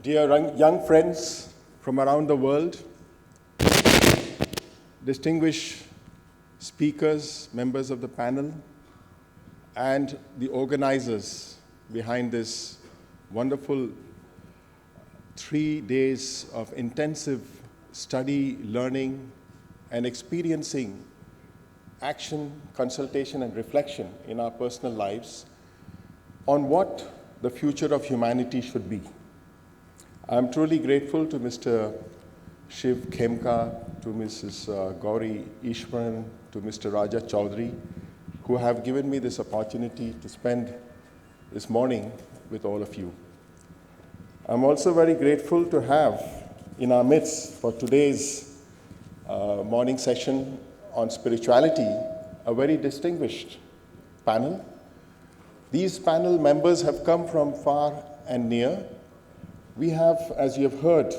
Dear young friends from around the world, distinguished speakers, members of the panel, and the organizers behind this wonderful 3 days of intensive study, learning, and experiencing action, consultation, and reflection in our personal lives on what the future of humanity should be. I'm truly grateful to Mr. Shiv Khemka, to Mrs. Gauri Ishwaran, to Mr. Raja Chaudhary, who have given me this opportunity to spend this morning with all of you. I'm also very grateful to have in our midst for today's morning session on spirituality a very distinguished panel. These panel members have come from far and near. We have, as you have heard,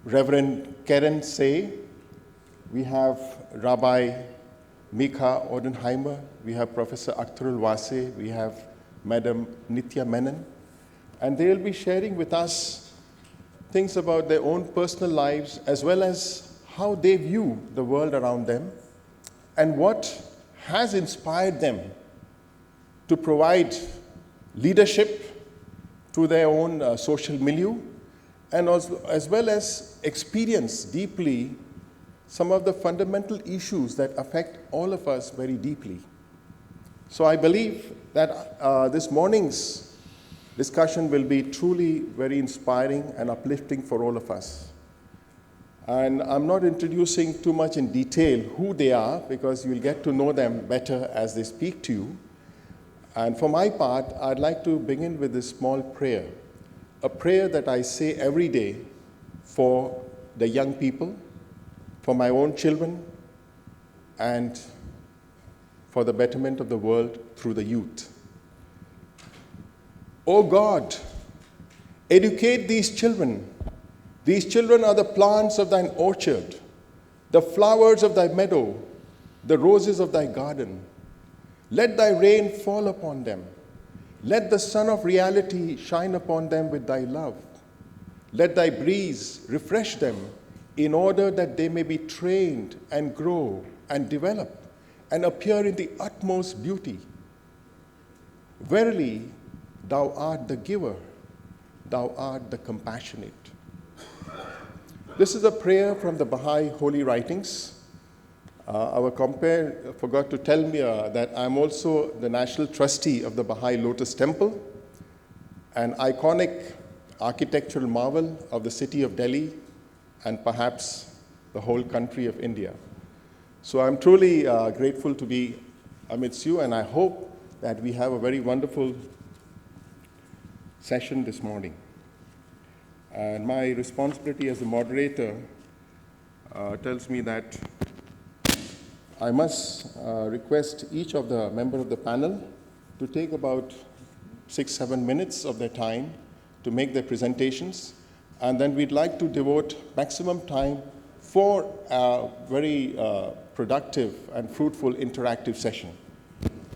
Reverend Karen Say. We have Rabbi Mika Odenheimer. We have Professor Akhtarul Wase. We have Madam Nitya Menon. And they'll be sharing with us things about their own personal lives as well as how they view the world around them and what has inspired them to provide leadership to their own social milieu, and also, as well as experience deeply some of the fundamental issues that affect all of us very deeply. So I believe that this morning's discussion will be truly very inspiring and uplifting for all of us. And I'm not introducing too much in detail who they are, because you'll get to know them better as they speak to you. And for my part, I'd like to begin with this small prayer, a prayer that I say every day for the young people, for my own children, and for the betterment of the world through the youth. O God, educate these children. These children are the plants of thine orchard, the flowers of thy meadow, the roses of thy garden. Let thy rain fall upon them. Let the sun of reality shine upon them with thy love. Let thy breeze refresh them in order that they may be trained and grow and develop and appear in the utmost beauty. Verily, thou art the giver, thou art the compassionate. This is a prayer from the Baha'i Holy Writings. Our compere forgot to tell me that I'm also the National Trustee of the Baha'i Lotus Temple, an iconic architectural marvel of the city of Delhi and perhaps the whole country of India. So I'm truly grateful to be amidst you, and I hope that we have a very wonderful session this morning. And my responsibility as a moderator tells me that I must request each of the members of the panel to take about 6-7 minutes of their time to make their presentations, and then we'd like to devote maximum time for a very productive and fruitful interactive session.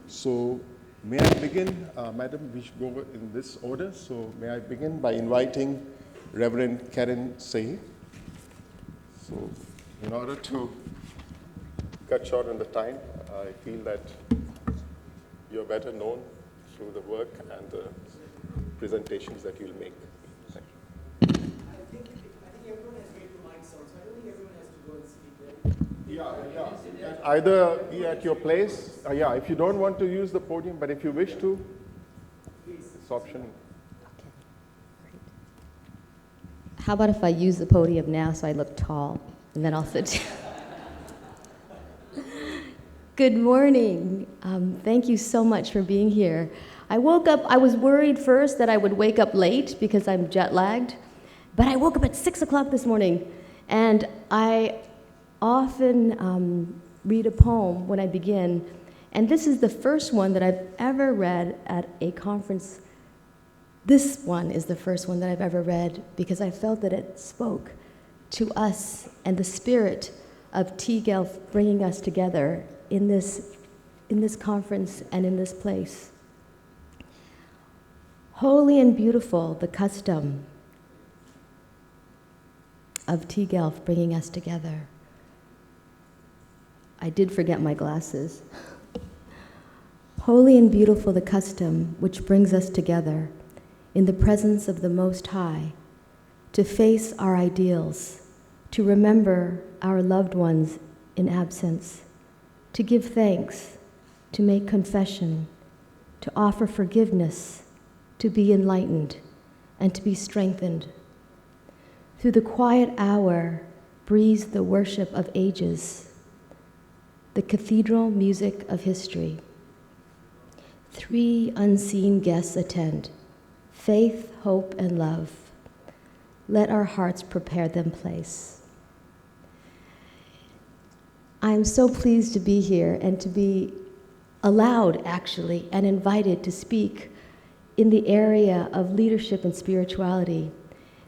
So may I begin, Madam, we should go in this order. So may I begin by inviting Reverend Karen Say. So in order to cut short on the time, I feel that you're better known through the work and the presentations that you'll make. Thank you. I think everyone has made the mics on, so I don't think everyone has to go and speak, right? Yeah. Either be at your place. If you don't want to use the podium, but if you wish to, Please. it's option. How about if I use the podium now so I look tall, and then I'll sit down? Good morning. Thank you so much for being here. I woke up, I was worried first that I would wake up late because I'm jet lagged, but I woke up at 6 o'clock this morning, and I often read a poem when I begin, and this is the first one that I've ever read at a conference. This one is the first one that I've ever read because I felt that it spoke to us and the spirit of T-Gelf bringing us together in this conference and in this place. Holy and beautiful, the custom of T-Gelf bringing us together. I did forget my glasses. Holy and beautiful the custom which brings us together in the presence of the Most High, to face our ideals, to remember our loved ones in absence, to give thanks, to make confession, to offer forgiveness, to be enlightened, and to be strengthened. Through the quiet hour breathes the worship of ages, the cathedral music of history. 3 unseen guests attend, faith, hope, and love. Let our hearts prepare them place. I'm so pleased to be here and to be allowed, actually, and invited to speak in the area of leadership and spirituality,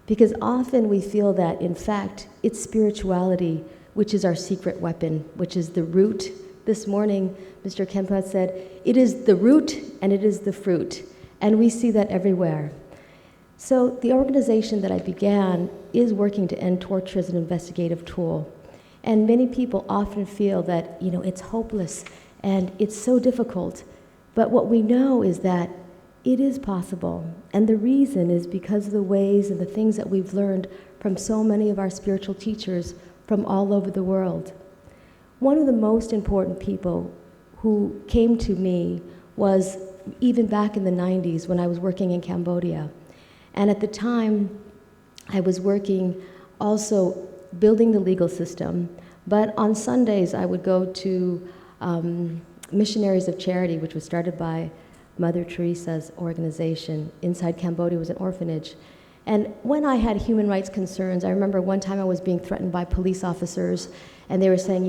because often we feel that, in fact, it's spirituality which is our secret weapon, which is the root. This morning, Mr. Kempa said, it is the root and it is the fruit, and we see that everywhere. So the organization that I began is working to end torture as an investigative tool. And many people often feel that, it's hopeless and it's so difficult. But what we know is that it is possible. And the reason is because of the ways and the things that we've learned from so many of our spiritual teachers from all over the world. One of the most important people who came to me was even back in the 90s when I was working in Cambodia. And at the time, I was working also building the legal system, but on Sundays I would go to Missionaries of Charity, which was started by Mother Teresa's organization. Inside Cambodia was an orphanage. And when I had human rights concerns, I remember one time I was being threatened by police officers, and they were saying,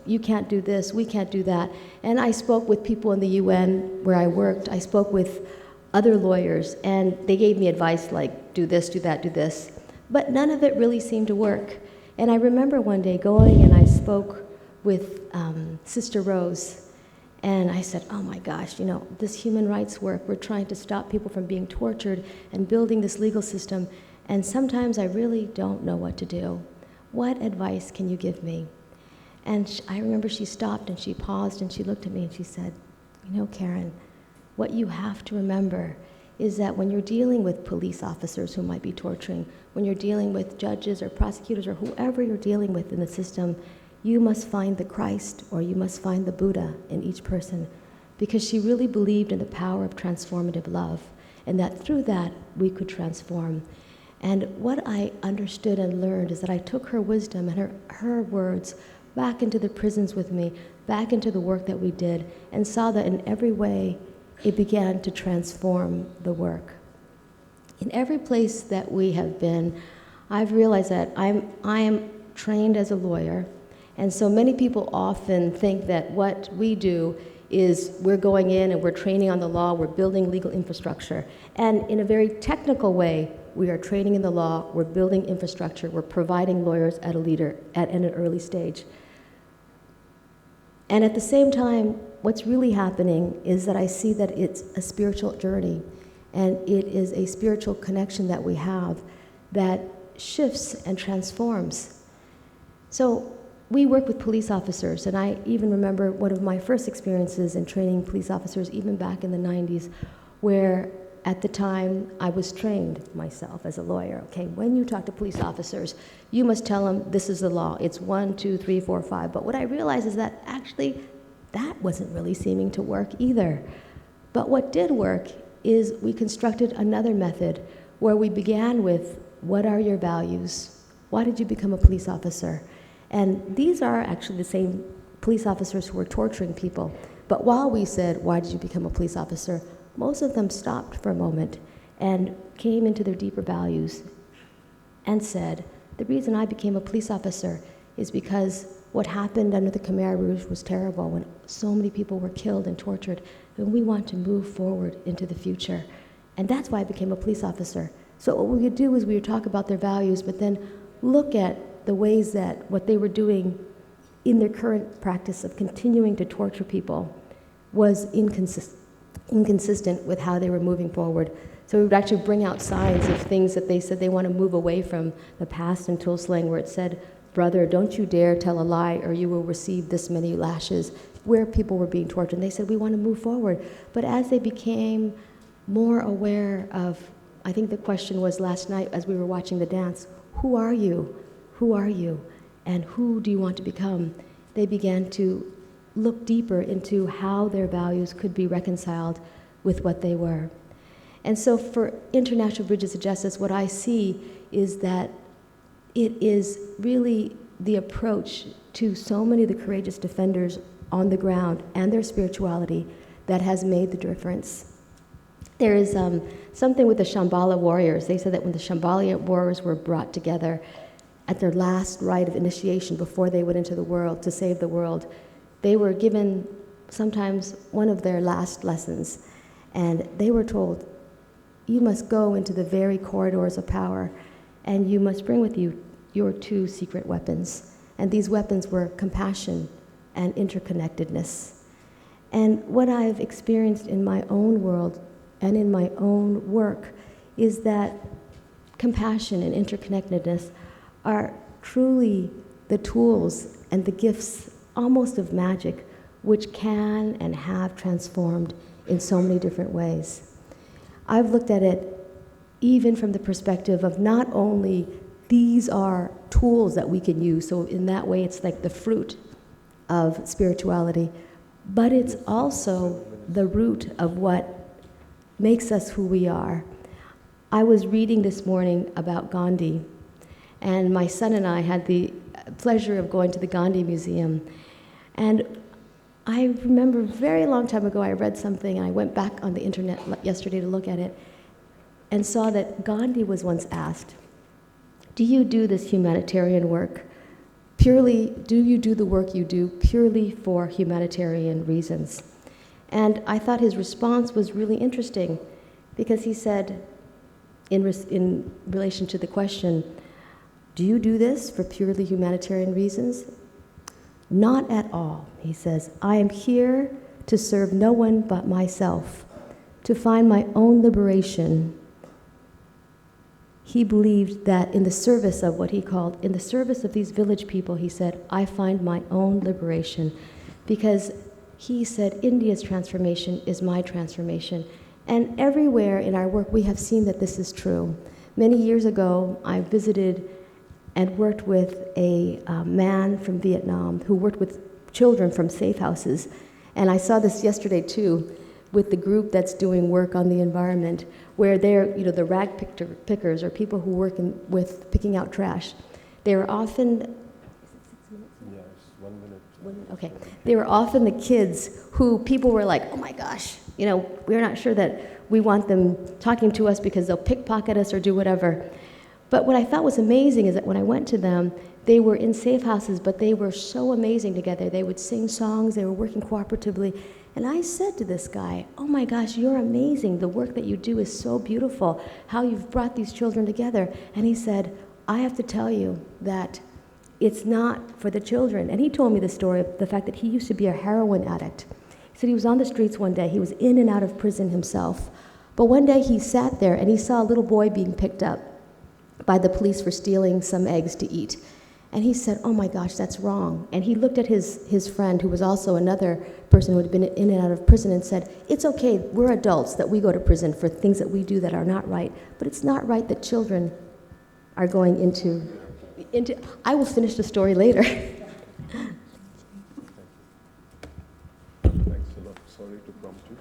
you can't do this, we can't do that. And I spoke with people in the UN where I worked. I spoke with other lawyers, and they gave me advice like, do this, do that, do this. But none of it really seemed to work. And I remember one day going and I spoke with Sister Rose, and I said, oh my gosh, this human rights work, we're trying to stop people from being tortured and building this legal system, and sometimes I really don't know what to do. What advice can you give me? And I remember she stopped and she paused and she looked at me and she said, Karen, what you have to remember is that when you're dealing with police officers who might be torturing, when you're dealing with judges or prosecutors or whoever you're dealing with in the system, you must find the Christ or you must find the Buddha in each person, because she really believed in the power of transformative love, and that through that we could transform. And what I understood and learned is that I took her wisdom and her words back into the prisons with me, back into the work that we did, and saw that in every way it began to transform the work. In every place that we have been, I've realized that I am trained as a lawyer, and so many people often think that what we do is we're going in and we're training on the law, we're building legal infrastructure. And in a very technical way, we are training in the law, we're building infrastructure, we're providing lawyers at an early stage. And at the same time, what's really happening is that I see that it's a spiritual journey, and it is a spiritual connection that we have that shifts and transforms. So we work with police officers, and I even remember one of my first experiences in training police officers, even back in the 90s, where at the time I was trained myself as a lawyer. Okay, when you talk to police officers, you must tell them this is the law. It's 1, 2, 3, 4, 5. But what I realized is that actually that wasn't really seeming to work either. But what did work is we constructed another method where we began with, what are your values? Why did you become a police officer? And these are actually the same police officers who were torturing people. But while we said, why did you become a police officer? Most of them stopped for a moment and came into their deeper values and said, the reason I became a police officer is because what happened under the Khmer Rouge was terrible, when so many people were killed and tortured, and we want to move forward into the future. And that's why I became a police officer. So what we would do is we would talk about their values, but then look at the ways that what they were doing in their current practice of continuing to torture people was inconsistent with how they were moving forward. So we would actually bring out signs of things that they said they want to move away from the past in Tulslang, where it said, "Brother, don't you dare tell a lie or you will receive this many lashes," where people were being tortured. And they said, we want to move forward. But as they became more aware of, I think the question was last night as we were watching the dance, who are you? Who are you? And who do you want to become? They began to look deeper into how their values could be reconciled with what they were. And so for International Bridges of Justice, what I see is that it is really the approach to so many of the courageous defenders on the ground and their spirituality that has made the difference. There is something with the Shambhala warriors. They said that when the Shambhala warriors were brought together at their last rite of initiation before they went into the world to save the world, they were given sometimes one of their last lessons. And they were told, you must go into the very corridors of power and you must bring with you your two secret weapons. And these weapons were compassion and interconnectedness. And what I've experienced in my own world and in my own work is that compassion and interconnectedness are truly the tools and the gifts almost of magic which can and have transformed in so many different ways. I've looked at it even from the perspective of not only these are tools that we can use, so in that way it's like the fruit of spirituality, but it's also the root of what makes us who we are. I was reading this morning about Gandhi, and my son and I had the pleasure of going to the Gandhi Museum. And I remember a very long time ago I read something, and I went back on the internet yesterday to look at it, and saw that Gandhi was once asked, do you do this humanitarian work purely, do you do the work you do purely for humanitarian reasons? And I thought his response was really interesting, because he said, in relation to the question, do you do this for purely humanitarian reasons? Not at all, he says. I am here to serve no one but myself, to find my own liberation. He believed that in the service of what he called, in the service of these village people, he said, I find my own liberation. Because he said, India's transformation is my transformation. And everywhere in our work, we have seen that this is true. Many years ago, I visited and worked with a man from Vietnam who worked with children from safe houses. And I saw this yesterday too, with the group that's doing work on the environment, where they're, the rag pickers or people who work with picking out trash. They were often, Yes, 1 minute. okay. They were often the kids who people were like, oh my gosh, we're not sure that we want them talking to us because they'll pickpocket us or do whatever. But what I thought was amazing is that when I went to them, they were in safe houses, but they were so amazing together. They would sing songs, they were working cooperatively. And I said to this guy, oh my gosh, you're amazing. The work that you do is so beautiful, how you've brought these children together. And he said, I have to tell you that it's not for the children. And he told me the story of the fact that he used to be a heroin addict. He said he was on the streets one day. He was in and out of prison himself. But one day he sat there and he saw a little boy being picked up by the police for stealing some eggs to eat. And he said, oh my gosh, that's wrong. And he looked at his friend, who was also another person who had been in and out of prison, and said, it's okay, we're adults, that we go to prison for things that we do that are not right. But it's not right that children are going into I will finish the story later. Thanks a lot. Sorry to prompt you.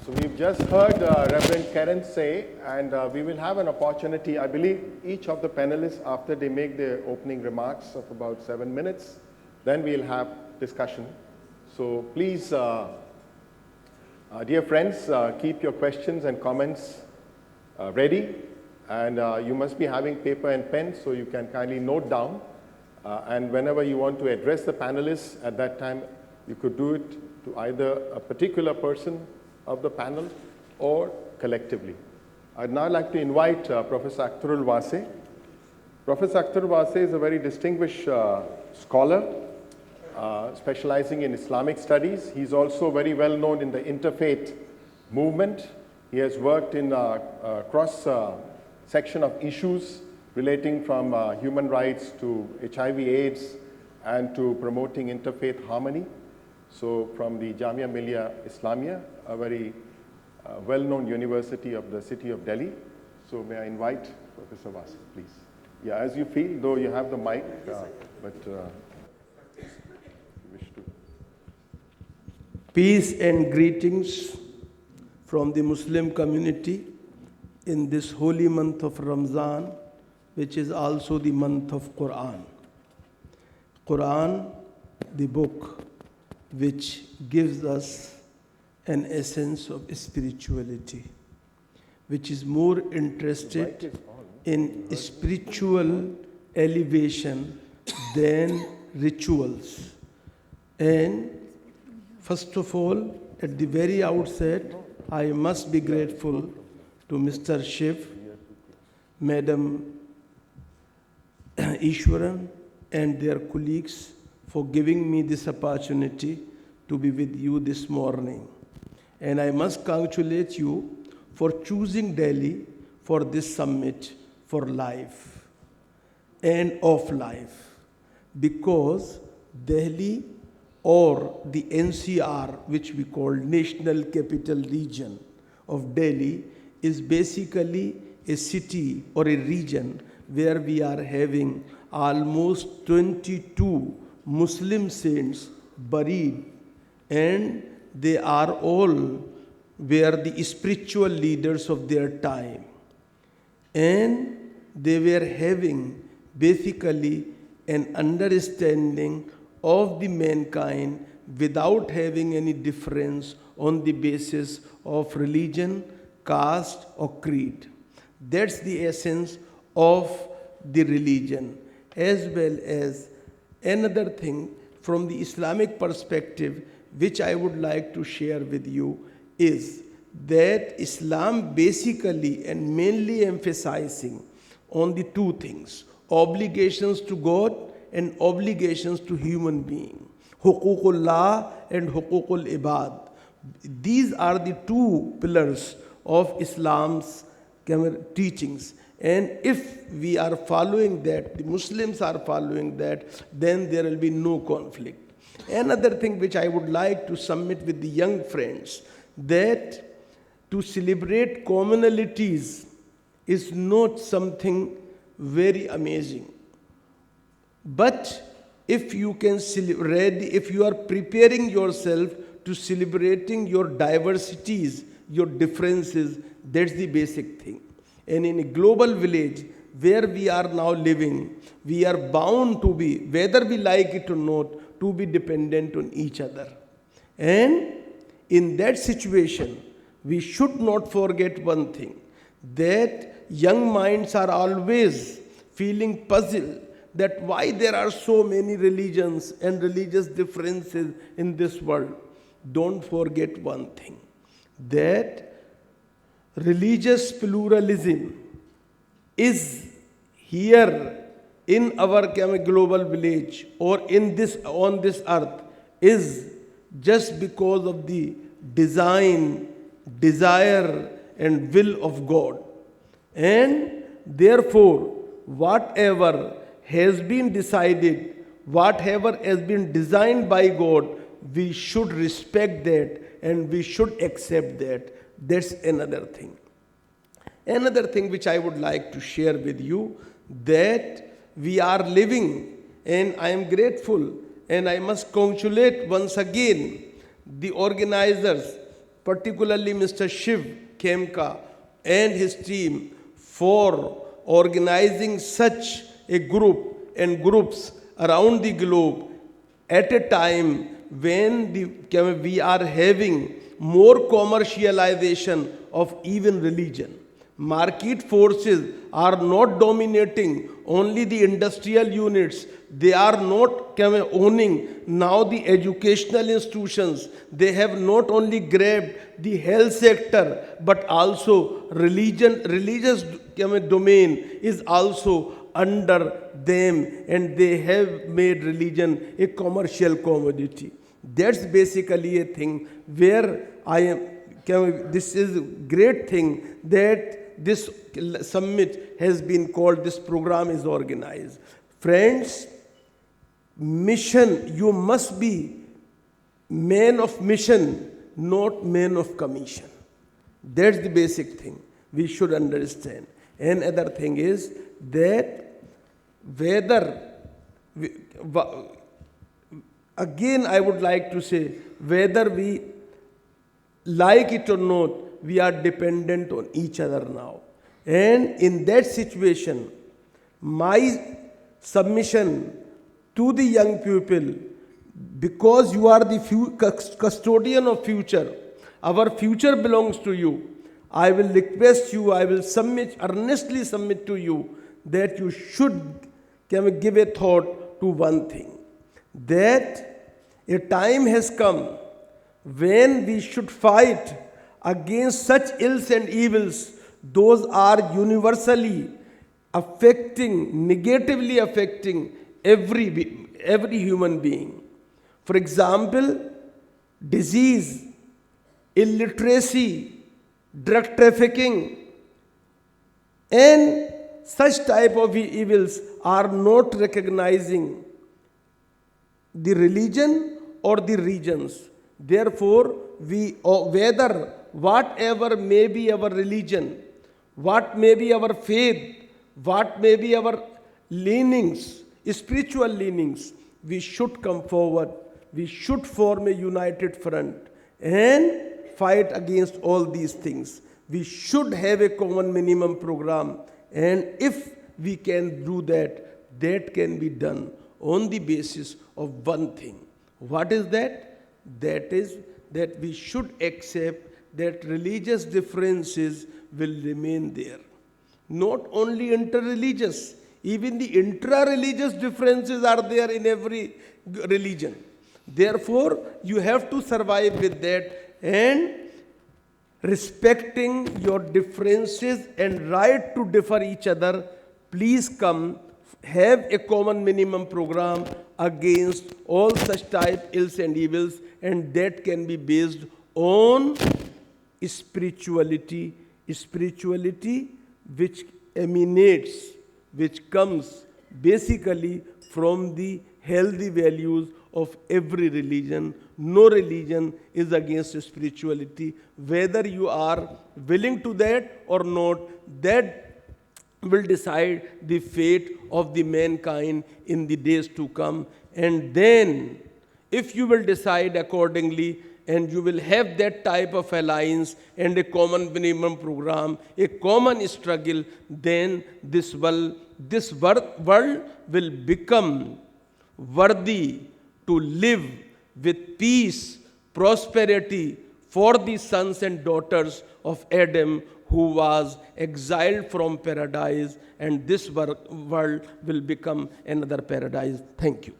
So we've just heard Reverend Karen say, and we will have an opportunity, I believe each of the panelists, after they make their opening remarks of about 7 minutes, then we'll have discussion. So please, dear friends, keep your questions and comments ready, and you must be having paper and pen so you can kindly note down, and whenever you want to address the panelists at that time, you could do it to either a particular person of the panel or collectively. I'd now like to invite Professor Akhtarul Wase. Professor Akhtarul Wase is a very distinguished scholar specializing in Islamic studies. He's also very well known in the interfaith movement. He has worked in a cross section of issues relating from human rights to HIV/AIDS and to promoting interfaith harmony. So from the Jamia Millia Islamia, a very well-known university of the city of Delhi. So may I invite Professor Wasi, please. Yeah, as you feel, though you have the mic, but you wish to. Peace and greetings from the Muslim community in this holy month of Ramzan, which is also the month of Quran. Quran, the book which gives us an essence of spirituality, which is more interested in spiritual elevation than rituals. And first of all, at the very outset, I must be grateful to Mr. Shiv, Madam Ishwaran, and their colleagues for giving me this opportunity to be with you this morning. And I must congratulate you for choosing Delhi for this summit for life and of life, because Delhi, or the NCR, which we call National Capital Region of Delhi, is basically a city or a region where we are having almost 22 Muslim saints buried, and they are all were the spiritual leaders of their time. And they were having basically an understanding of the mankind without having any difference on the basis of religion, caste, or creed. That's the essence of the religion. As well as another thing from the Islamic perspective, which I would like to share with you, is that Islam basically and mainly emphasizing on the two things: obligations to God and obligations to human being, huququllah and huququl ibad. These are the two pillars of Islam's teachings. And if we are following that, the Muslims are following that, then there will be no conflict. Another thing which I would like to submit with the young friends, that to celebrate commonalities is not something very amazing. But if you can if you are preparing yourself to celebrating your diversities, your differences, that's the basic thing. And in a global village where we are now living, we are bound to be, whether we like it or not, to be dependent on each other. And in that situation, we should not forget one thing, that young minds are always feeling puzzled that why there are so many religions and religious differences in this world. Don't forget one thing, that religious pluralism is here in our global village or in this on this earth is just because of the design, desire and will of God. And therefore, whatever has been decided, whatever has been designed by God, we should respect that and we should accept that. That's another thing. Another thing which I would like to share with you, that we are living, and I am grateful and I must congratulate once again the organizers, particularly Mr. Shiv Khemka and his team, for organizing such a group and groups around the globe at a time when we are having more commercialization of even religion. Market forces are not dominating only the industrial units. They are not owning now the educational institutions. They have not only grabbed the health sector, but also religious domain is also under them, and they have made religion a commercial commodity. That's basically a thing where this is a great thing that this summit has been called, this program is organized. Friends, mission, you must be man of mission, not man of commission. That's the basic thing we should understand. Another thing is that again I would like to say, whether we like it or not, we are dependent on each other now. And in that situation, my submission to the young people, because you are the custodian of future, our future belongs to you. I will request you, I will earnestly submit to you that you should give a thought to one thing, that a time has come when we should fight against such ills and evils. Those are universally negatively affecting every human being. For example, disease, illiteracy, drug trafficking, and such type of evils are not recognizing the religion or the regions. Therefore, whatever may be our religion, what may be our faith, what may be our leanings, spiritual leanings, we should come forward. We should form a united front and fight against all these things. We should have a common minimum program, and if we can do that, that can be done on the basis of one thing. What is that? That is that we should accept that religious differences will remain there. Not only interreligious, even the intra-religious differences are there in every religion. Therefore, you have to survive with that, and respecting your differences and right to differ each other, please come, have a common minimum program against all such type ills and evils, and that can be based on spirituality which emanates, which comes basically from the healthy values of every religion. No religion is against spirituality. Whether you are willing to that or not, that will decide the fate of the mankind in the days to come. And then, if you will decide accordingly, and you will have that type of alliance and a common minimum program, a common struggle, then this world will become worthy to live with peace, prosperity for the sons and daughters of Adam, who was exiled from paradise, and this world will become another paradise. Thank you.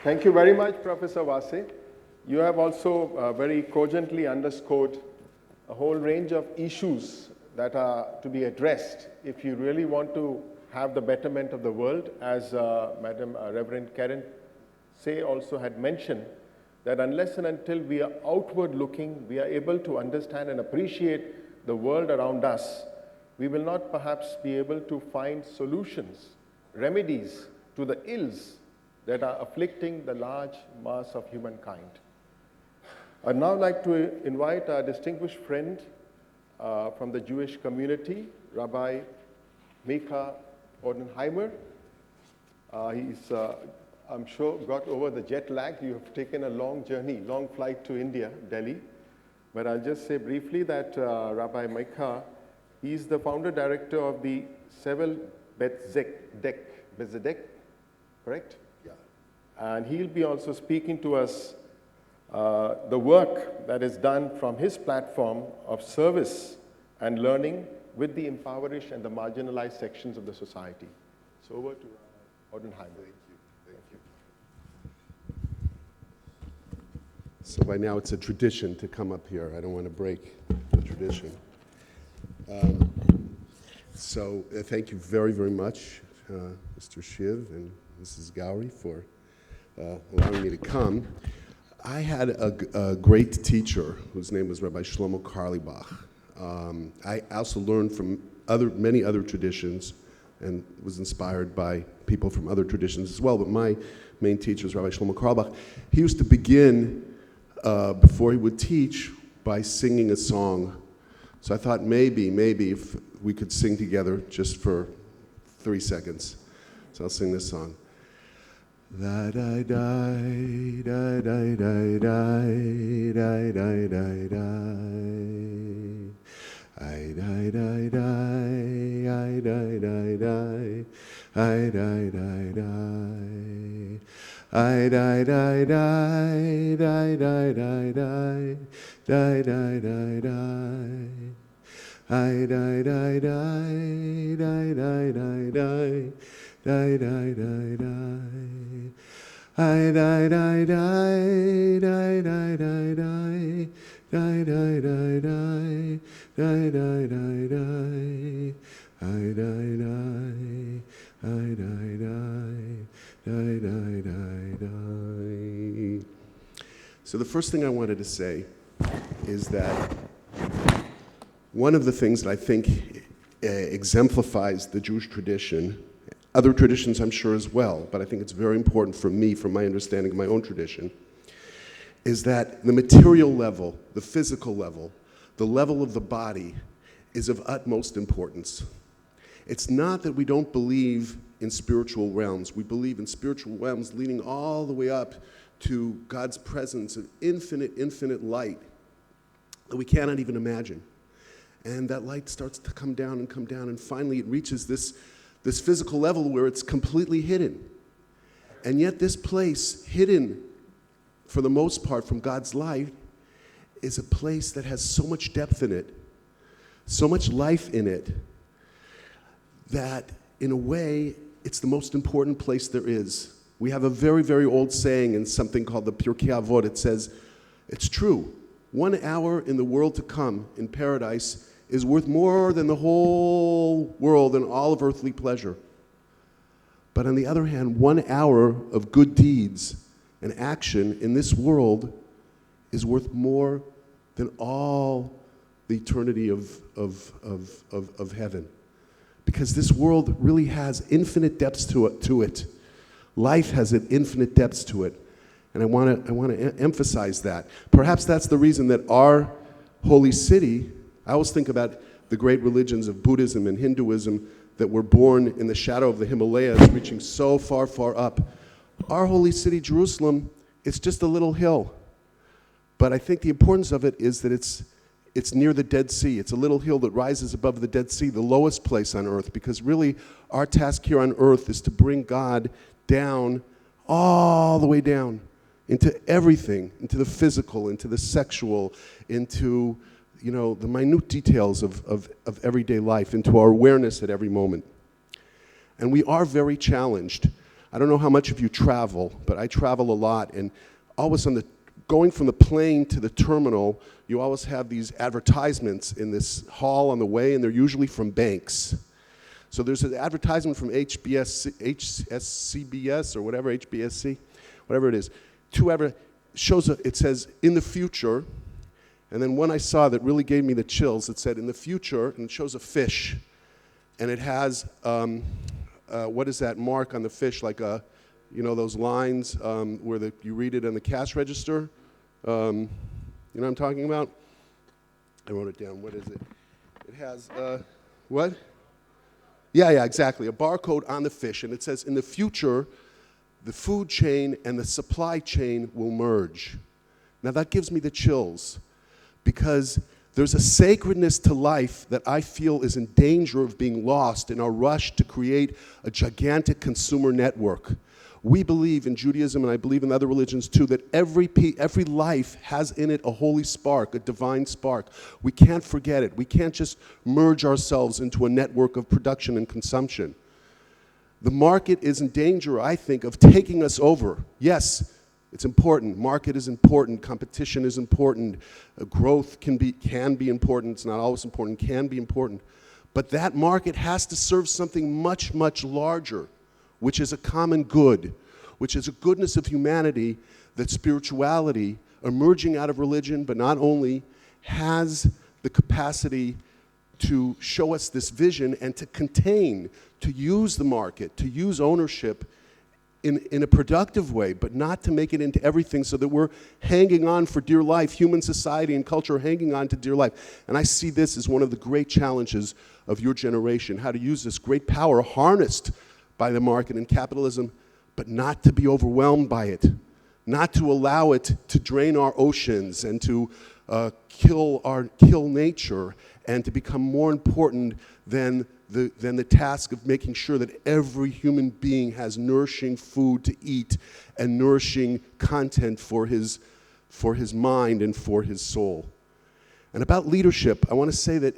Thank you very much, Professor Vase. You have also very cogently underscored a whole range of issues that are to be addressed if you really want to have the betterment of the world. As Madam Reverend Karen Say also had mentioned, that unless and until we are outward looking, we are able to understand and appreciate the world around us, we will not perhaps be able to find solutions, remedies to the ills that are afflicting the large mass of humankind. I'd now like to invite our distinguished friend from the Jewish community, Rabbi Micah Odenheimer. He's, I'm sure, got over the jet lag. You have taken a long journey, long flight to India, Delhi. But I'll just say briefly that Rabbi Micah, he's the founder director of the Sevel Bezedek, correct? Yeah. And he'll be also speaking to us the work that is done from his platform of service and learning with the impoverished and the marginalized sections of the society. So over to Rabbi Odenheimer. Thank you. So by now it's a tradition to come up here. I don't want to break the tradition. So thank you very, very much, Mr. Shiv and Mrs. Gowrie, for allowing me to come. I had a great teacher whose name was Rabbi Shlomo Carlebach. I also learned from many other traditions and was inspired by people from other traditions as well, but my main teacher was Rabbi Shlomo Carlebach. He used to begin, before he would teach, by singing a song. So I thought maybe if we could sing together just for 3 seconds. So I'll sing this song. Da da da da da da da da da da da. I die die die I die die die I die die die I die die die die die die die die die die die I die die die die die die die die die die die I die die die die die die die die die die die die die die die I die die I die die die die die. So the first thing I wanted to say is that one of the things that I think exemplifies the Jewish tradition, other traditions I'm sure as well, but I think it's very important for me, from my understanding of my own tradition, is that the material level, the physical level, the level of the body is of utmost importance. It's not that we don't believe in spiritual realms. We believe in spiritual realms leading all the way up to God's presence, an infinite, infinite light that we cannot even imagine. And that light starts to come down, and finally it reaches this physical level where it's completely hidden. And yet this place, hidden for the most part from God's light, is a place that has so much depth in it, so much life in it, that in a way, it's the most important place there is. We have a very, very old saying in something called the Pirkei Avot. It says, it's true, 1 hour in the world to come, in paradise, is worth more than the whole world and all of earthly pleasure. But on the other hand, 1 hour of good deeds and action in this world is worth more than all the eternity of heaven. Because this world really has infinite depths to it. Life has an infinite depths to it. And I want to emphasize that. Perhaps that's the reason that our holy city, I always think about the great religions of Buddhism and Hinduism that were born in the shadow of the Himalayas, reaching so far, far up. Our holy city, Jerusalem, it's just a little hill. But I think the importance of it is that it's near the Dead Sea. It's a little hill that rises above the Dead Sea, the lowest place on earth, because really our task here on earth is to bring God down, all the way down, into everything, into the physical, into the sexual, into the minute details of everyday life, into our awareness at every moment. And we are very challenged. I don't know how much of you travel, but I travel a lot, and always going from the plane to the terminal, you always have these advertisements in this hall on the way, and they're usually from banks. So there's an advertisement from HSCBS or whatever, HBSC, whatever it is. It says, in the future, and then one I saw that really gave me the chills, it said, in the future, and it shows a fish, and it has, what is that mark on the fish, like those lines where you read it on the cash register? You know what I'm talking about? I wrote it down. What is it? It has, what? Yeah, exactly. A barcode on the fish, and it says, in the future, the food chain and the supply chain will merge. Now that gives me the chills, because there's a sacredness to life that I feel is in danger of being lost in our rush to create a gigantic consumer network. We believe in Judaism, and I believe in other religions too, that every life has in it a holy spark, a divine spark. We can't forget it. We can't just merge ourselves into a network of production and consumption. The market is in danger, I think, of taking us over. Yes, it's important. Market is important. Competition is important. Growth can be important. It's not always important. Can be important. But that market has to serve something much, much larger, which is a common good, which is a goodness of humanity, that spirituality, emerging out of religion, but not only, has the capacity to show us this vision and to contain, to use the market, to use ownership in a productive way, but not to make it into everything so that we're hanging on for dear life, human society and culture hanging on to dear life. And I see this as one of the great challenges of your generation, how to use this great power harnessed by the market and capitalism, but not to be overwhelmed by it, not to allow it to drain our oceans and to kill nature, and to become more important than the task of making sure that every human being has nourishing food to eat and nourishing content for his mind and for his soul. And about leadership, I want to say that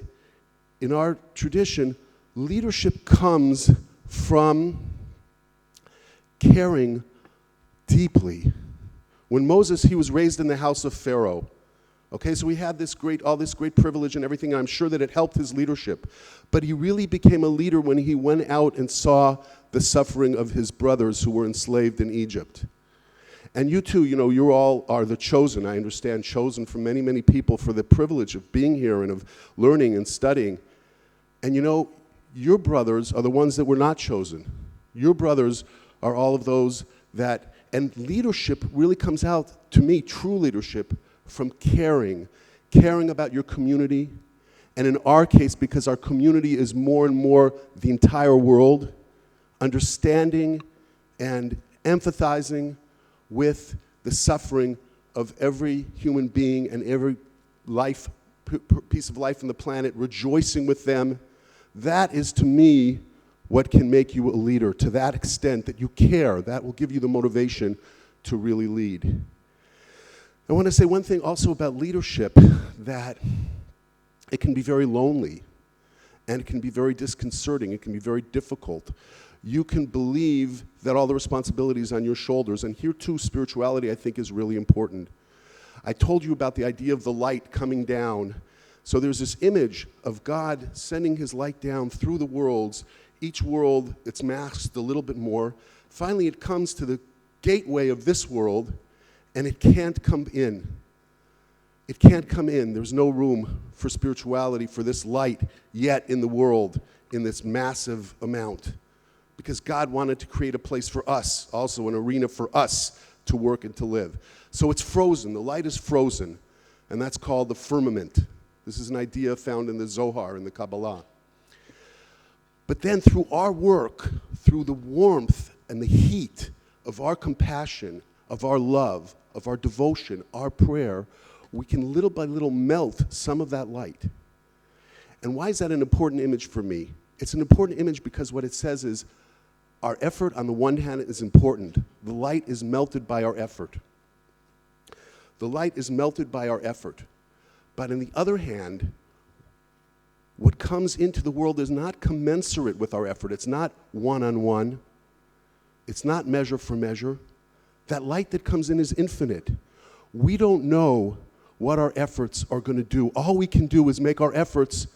in our tradition, leadership comes from caring deeply. When Moses, he was raised in the house of Pharaoh. Okay, so he had all this great privilege and everything, and I'm sure that it helped his leadership. But he really became a leader when he went out and saw the suffering of his brothers who were enslaved in Egypt. And you too, you all are the chosen, I understand, chosen from many, many people for the privilege of being here and of learning and studying. And your brothers are the ones that were not chosen. Your brothers are all of those that, and leadership really comes out, to me, true leadership, from caring about your community, and in our case, because our community is more and more the entire world, understanding and empathizing with the suffering of every human being and every piece of life on the planet, rejoicing with them. That is, to me, what can make you a leader. To that extent that you care, that will give you the motivation to really lead. I want to say one thing also about leadership, that it can be very lonely, and it can be very disconcerting, it can be very difficult. You can believe that all the responsibility is on your shoulders, and here too, spirituality, I think, is really important. I told you about the idea of the light coming down. So there's this image of God sending his light down through the worlds. Each world, it's masked a little bit more. Finally, it comes to the gateway of this world, and it can't come in. It can't come in. There's no room for spirituality, for this light yet in the world, in this massive amount. Because God wanted to create a place for us, also an arena for us to work and to live. So it's frozen. The light is frozen, and that's called the firmament. This is an idea found in the Zohar, in the Kabbalah. But then through our work, through the warmth and the heat of our compassion, of our love, of our devotion, our prayer, we can little by little melt some of that light. And why is that an important image for me? It's an important image because what it says is our effort on the one hand is important. The light is melted by our effort. The light is melted by our effort. But on the other hand, what comes into the world is not commensurate with our effort. It's not one-on-one. It's not measure for measure. That light that comes in is infinite. We don't know what our efforts are going to do. All we can do is make our efforts.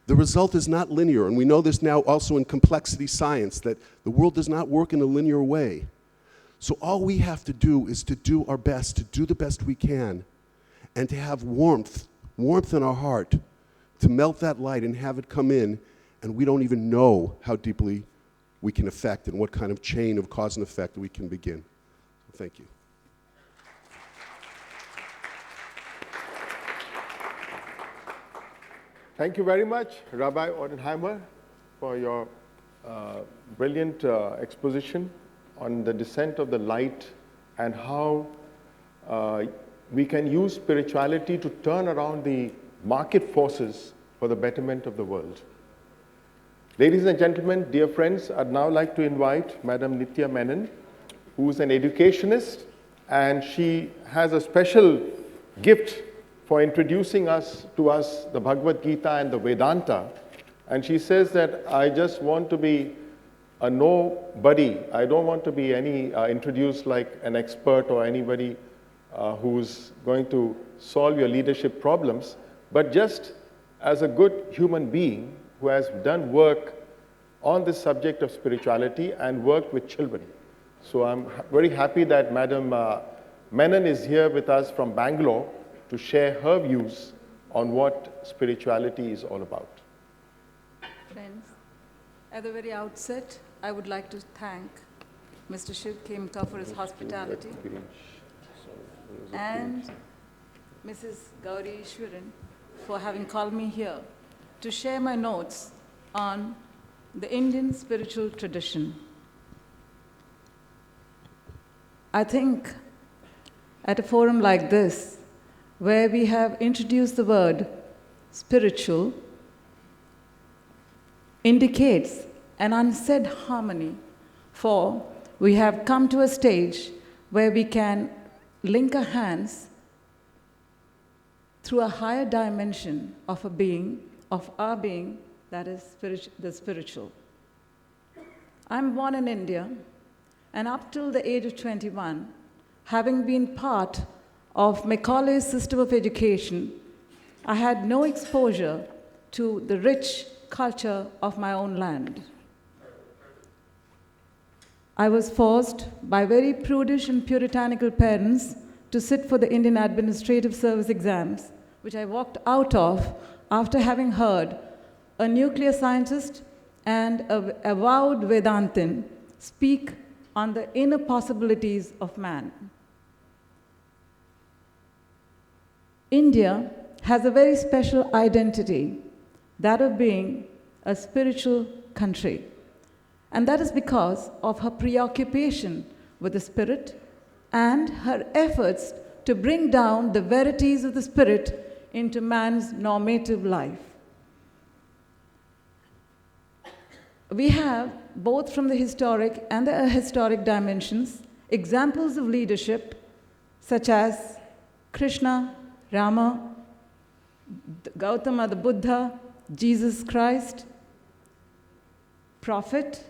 The result is not linear, and we know this now also in complexity science, that the world does not work in a linear way. So all we have to do is to do our best, to do the best we can, and to have warmth in our heart, to melt that light and have it come in, and we don't even know how deeply we can affect and what kind of chain of cause and effect we can begin. So thank you. Thank you very much, Rabbi Ordenheimer, for your brilliant exposition on the descent of the light and how we can use spirituality to turn around the market forces for the betterment of the world. Ladies and gentlemen, dear friends, I'd now like to invite Madam Nitya Menon, who is an educationist, and she has a special gift for introducing to us the Bhagavad Gita and the Vedanta. And she says that I just want to be a nobody. I don't want to be introduced like an expert or anybody who's going to solve your leadership problems, but just as a good human being who has done work on this subject of spirituality and worked with children. So I'm very happy that Madam Menon is here with us from Bangalore to share her views on what spirituality is all about. Friends, at the very outset, I would like to thank Mr. Shiv Khemka for his hospitality and Mrs. Gauri Ishwaran for having called me here to share my notes on the Indian spiritual tradition. I think at a forum like this, where we have introduced the word spiritual, indicates an unsaid harmony, for we have come to a stage where we can link our hands through a higher dimension of a being, of our being, that is the spiritual. I'm born in India, and up till the age of 21, having been part of Macaulay's system of education, I had no exposure to the rich culture of my own land. I was forced by very prudish and puritanical parents to sit for the Indian Administrative Service exams, which I walked out of after having heard a nuclear scientist and an avowed Vedantin speak on the inner possibilities of man. India has a very special identity, that of being a spiritual country. And that is because of her preoccupation with the spirit and her efforts to bring down the verities of the spirit into man's normative life. We have, both from the historic and the ahistoric dimensions, examples of leadership such as Krishna, Rama, Gautama the Buddha, Jesus Christ, Prophet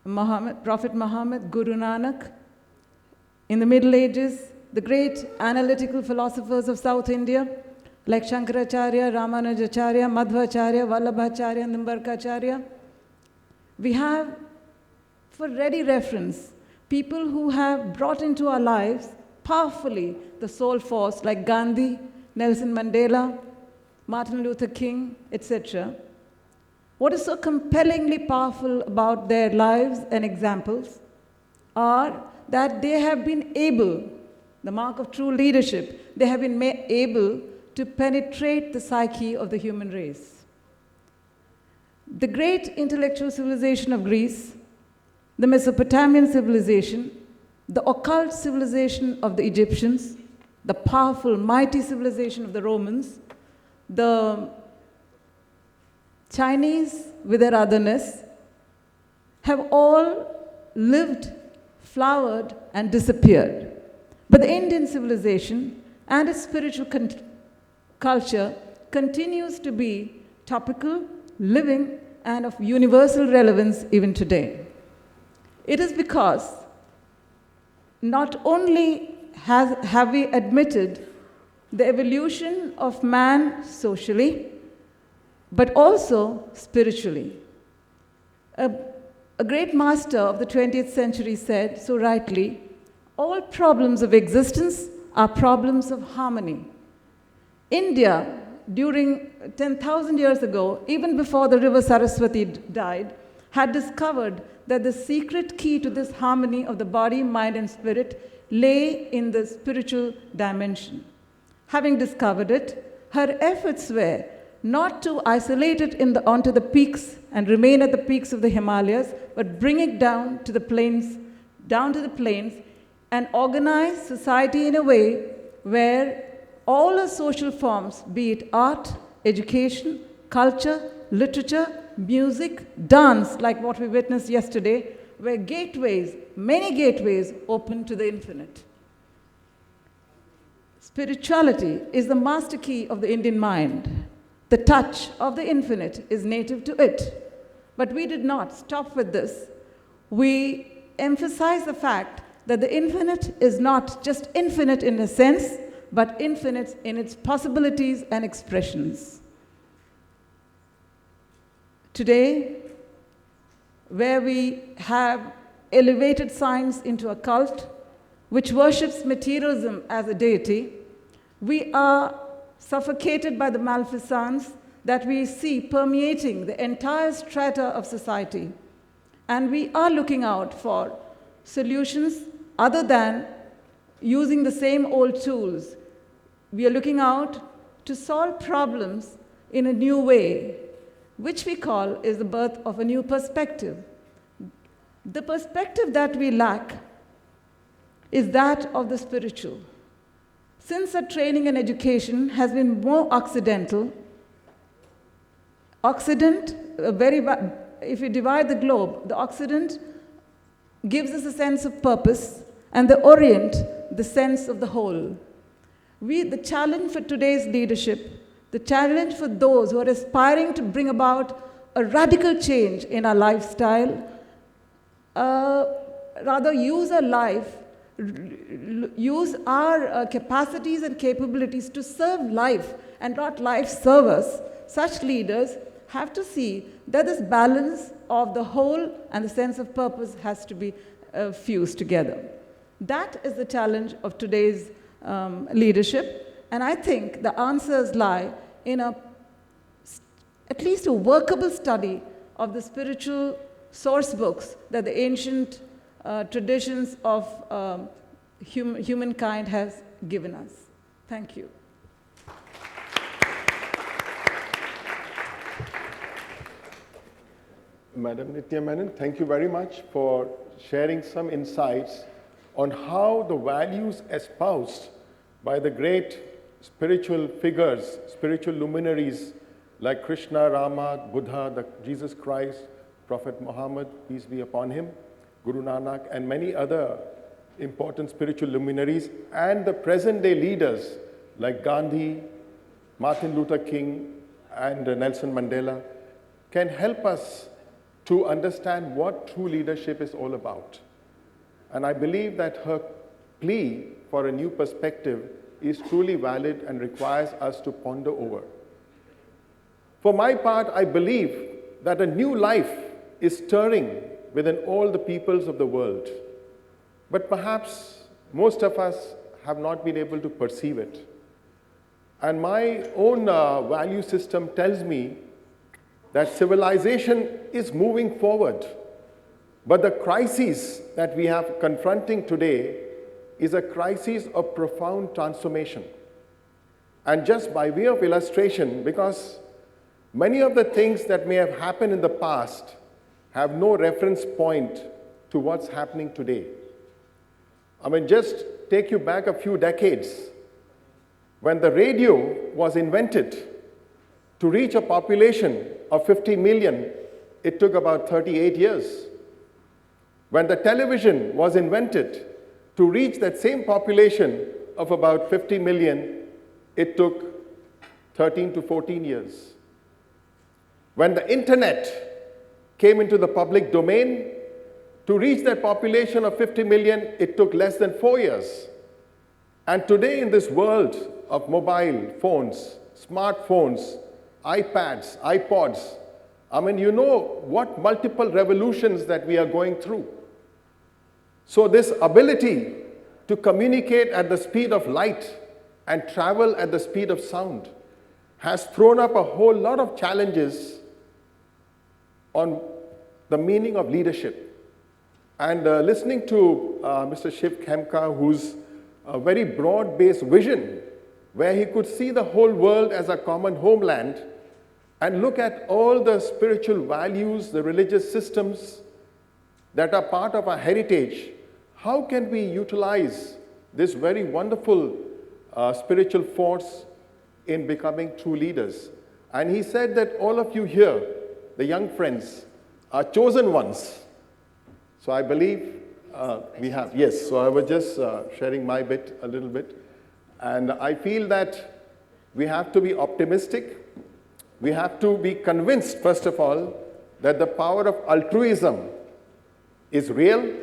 Muhammad, Guru Nanak. In the Middle Ages, the great analytical philosophers of South India, like Shankaracharya, Ramanujacharya, Madhvacharya, Vallabhacharya, and Nimbarkacharya. We have, for ready reference, people who have brought into our lives powerfully the soul force, like Gandhi, Nelson Mandela, Martin Luther King, etc. What is so compellingly powerful about their lives and examples are that they have been able, the mark of true leadership, they have been able to penetrate the psyche of the human race. The great intellectual civilization of Greece, the Mesopotamian civilization, the occult civilization of the Egyptians, the powerful, mighty civilization of the Romans, the Chinese, with their otherness, have all lived, flowered, and disappeared. But the Indian civilization and its spiritual culture continues to be topical, living, and of universal relevance even today. It is because not only have we admitted the evolution of man socially, but also spiritually. A great master of the 20th century said so rightly, all problems of existence are problems of harmony. India, during 10,000 years ago, even before the river Saraswati died, had discovered that the secret key to this harmony of the body, mind, and spirit lay in the spiritual dimension. Having discovered it, her efforts were not to isolate it onto the peaks and remain at the peaks of the Himalayas, but bring it down to the plains, and organize society in a way where all the social forms, be it art, education, culture, literature, music, dance, like what we witnessed yesterday, were gateways, many gateways open to the infinite. Spirituality is the master key of the Indian mind. The touch of the infinite is native to it. But we did not stop with this. We emphasize the fact that the infinite is not just infinite in a sense, but infinite in its possibilities and expressions. Today, where we have elevated science into a cult, which worships materialism as a deity, we are suffocated by the malfeasance that we see permeating the entire strata of society. And we are looking out for solutions other than using the same old tools. We are looking out to solve problems in a new way, which we call is the birth of a new perspective. The perspective that we lack is that of the spiritual. Since our training and education has been more Occidental, if you divide the globe, the Occident gives us a sense of purpose, and the Orient, the sense of the whole. The challenge for today's leadership, the challenge for those who are aspiring to bring about a radical change in our lifestyle, rather use our life, use our capacities and capabilities to serve life and not life serve us. Such leaders have to see that this balance of the whole and the sense of purpose has to be fused together. That is the challenge of today's leadership, and I think the answers lie in at least a workable study of the spiritual source books that the ancient traditions of humankind has given us. Thank you. Madam Nitya Menon, thank you very much for sharing some insights on how the values espoused by the great spiritual figures, spiritual luminaries like Krishna, Rama, Buddha, Jesus Christ, Prophet Muhammad, peace be upon him, Guru Nanak, and many other important spiritual luminaries, and the present-day leaders like Gandhi, Martin Luther King, and Nelson Mandela, can help us to understand what true leadership is all about. And I believe that her plea for a new perspective is truly valid and requires us to ponder over. For my part, I believe that a new life is stirring within all the peoples of the world. But perhaps most of us have not been able to perceive it. And my own value system tells me that civilization is moving forward. But the crisis that we have confronting today is a crisis of profound transformation. And just by way of illustration, because many of the things that may have happened in the past have no reference point to what's happening today. I mean, just take you back a few decades. When the radio was invented, to reach a population of 50 million, it took about 38 years. When the television was invented, to reach that same population of about 50 million, it took 13 to 14 years. When the internet came into the public domain, to reach that population of 50 million, it took less than 4 years. And today in this world of mobile phones, smartphones, iPads, iPods, I mean, you know what multiple revolutions that we are going through. So this ability to communicate at the speed of light and travel at the speed of sound has thrown up a whole lot of challenges on the meaning of leadership. And listening to Mr. Shiv Khemka, who's a very broad-based vision, where he could see the whole world as a common homeland and look at all the spiritual values, the religious systems that are part of our heritage. How can we utilize this very wonderful spiritual force in becoming true leaders? And he said that all of you here, the young friends, are chosen ones. So I believe we have, yes. So I was just sharing my bit a little bit. And I feel that we have to be optimistic. We have to be convinced, first of all, that the power of altruism is real.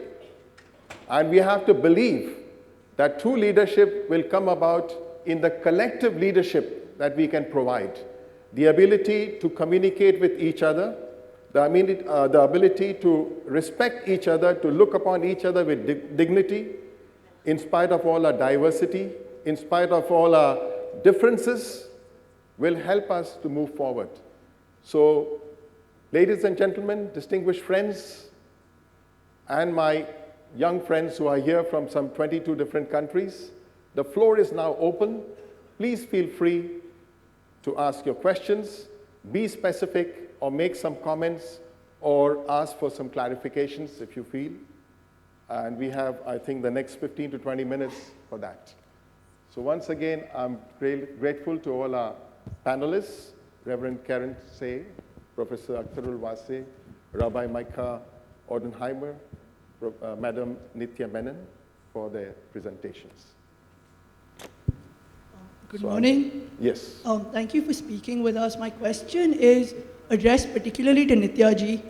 And we have to believe that true leadership will come about in the collective leadership that we can provide. The ability to communicate with each other, the ability to respect each other, to look upon each other with dignity, in spite of all our diversity, in spite of all our differences, will help us to move forward. So, ladies and gentlemen, distinguished friends, and my young friends who are here from some 22 different countries, the floor is now open. Please feel free to ask your questions, be specific, or make some comments, or ask for some clarifications if you feel. And we have, I think, the next 15 to 20 minutes for that. So once again, I'm grateful to all our panelists, Reverend Karen Say, Professor Akhtarul Wase, Rabbi Micah Ordenheimer, Madam Nitya Menon, for their presentations. Good morning. Yes. Thank you for speaking with us. My question is addressed particularly to Nitya ji.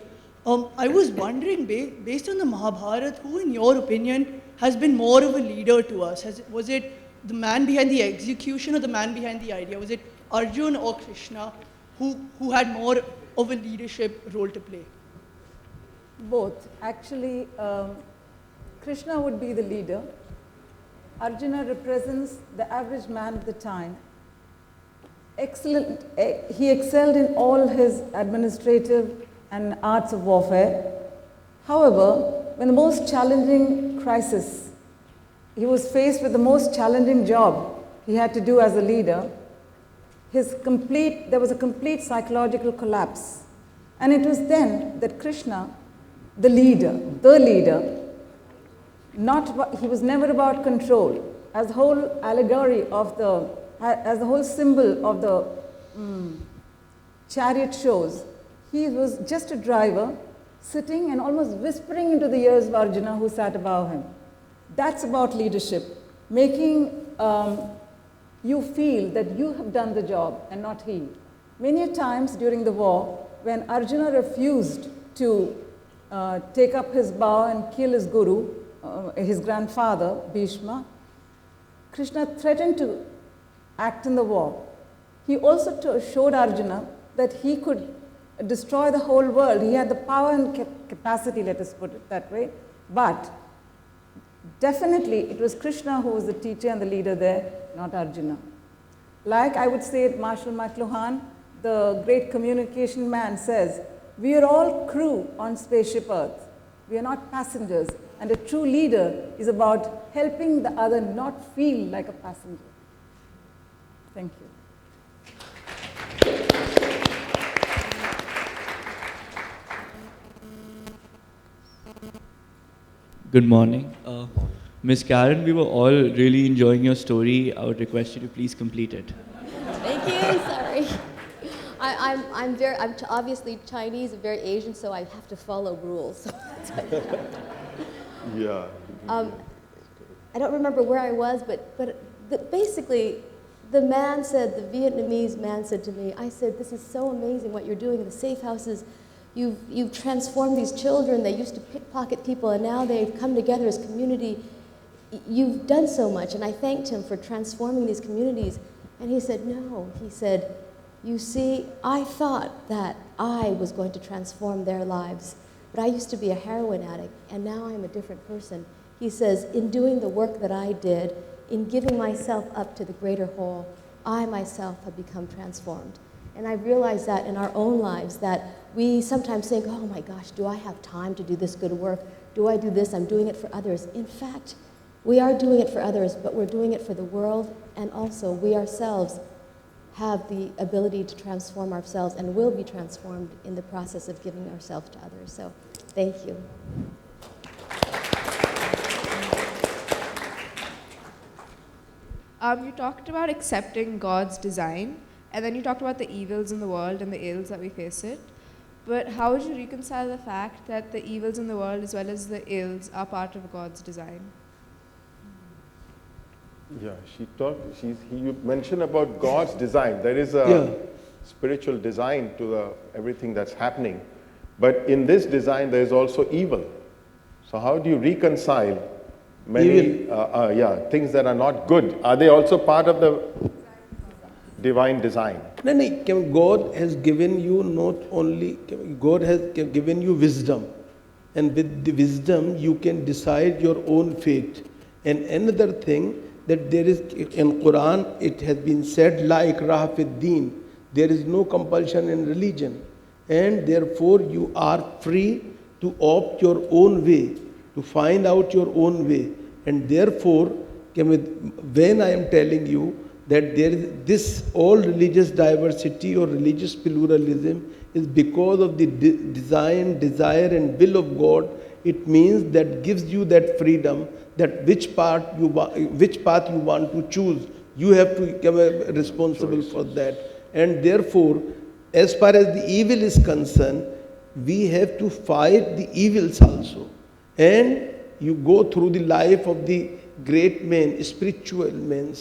I was wondering, based on the Mahabharata, who in your opinion has been more of a leader to us? Was it the man behind the execution or the man behind the idea? Was it Arjun or Krishna who had more of a leadership role to play? Both. Actually, Krishna would be the leader. Arjuna represents the average man at the time. Excellent. He excelled in all his administrative and arts of warfare. However, when the most challenging crisis, he was faced with the most challenging job he had to do as a leader, there was a complete psychological collapse. And it was then that Krishna, the leader, he was never about control. As the whole allegory of as the whole symbol of the chariot shows, he was just a driver sitting and almost whispering into the ears of Arjuna, who sat above him. That's about leadership, making you feel that you have done the job and not he. Many times during the war, when Arjuna refused to take up his bow and kill his guru, his grandfather, Bhishma, Krishna threatened to act in the war. He also showed Arjuna that he could destroy the whole world. He had the power and capacity, let us put it that way. But definitely it was Krishna who was the teacher and the leader there, not Arjuna. Like I would say, Marshall McLuhan, the great communication man, says, we are all crew on spaceship Earth. We are not passengers. And a true leader is about helping the other not feel like a passenger. Thank you. Good morning. Ms. Karen, we were all really enjoying your story. I would request you to please complete it. Thank you. Sorry. I'm obviously Chinese and very Asian, so I have to follow rules. Yeah. I don't remember where I was, but basically, the Vietnamese man said to me, I said, this is so amazing what you're doing in the safe houses. You've transformed these children. They used to pickpocket people, and now they've come together as community. You've done so much, and I thanked him for transforming these communities. And he said, no. He said, you see, I thought that I was going to transform their lives, but I used to be a heroin addict, and now I'm a different person. He says, in doing the work that I did, in giving myself up to the greater whole, I myself have become transformed. And I realize that in our own lives, that we sometimes think, oh my gosh, do I have time to do this good work? Do I do this? I'm doing it for others. In fact, we are doing it for others, but we're doing it for the world, and also we ourselves have the ability to transform ourselves and will be transformed in the process of giving ourselves to others. So, thank you. You talked about accepting God's design, and then you talked about the evils in the world and the ills that we face it. But how would you reconcile the fact that the evils in the world as well as the ills are part of God's design? Yeah, you mentioned about God's design. There is a spiritual design to everything that's happening. But in this design, there is also evil. So how do you reconcile many things that are not good? Are they also part of the divine design. No, no, God has given you not only, God has given you wisdom. And with the wisdom, you can decide your own fate. And another thing, that there is, in Quran, it has been said, La ikraha fid deen. There is no compulsion in religion. And therefore, you are free to opt your own way, to find out your own way. And therefore, when I am telling you that there is this all religious diversity or religious pluralism is because of the design, desire and will of God, it means that gives you that freedom, that which path you want to choose. You have to become responsible for that. And therefore, as far as the evil is concerned, we have to fight the evils also. And you go through the life of the great men, spiritual men,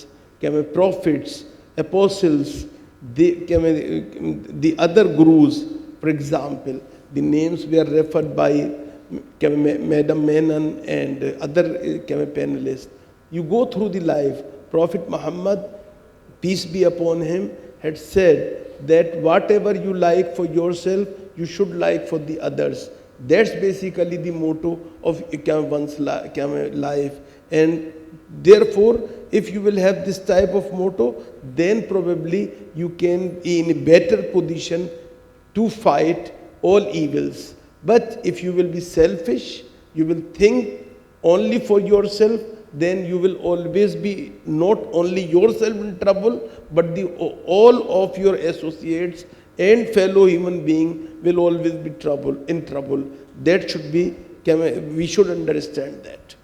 prophets, apostles, the other gurus, for example, the names were referred by Madam Menon and other panelists. You go through the life. Prophet Muhammad, peace be upon him, had said that whatever you like for yourself, you should like for the others. That's basically the motto of one's life. And therefore, if you will have this type of motto, then probably you can be in a better position to fight all evils. But if you will be selfish, you will think only for yourself, then you will always be not only yourself in trouble, but all of your associates and fellow human beings will always be in trouble. That should be, we should understand that.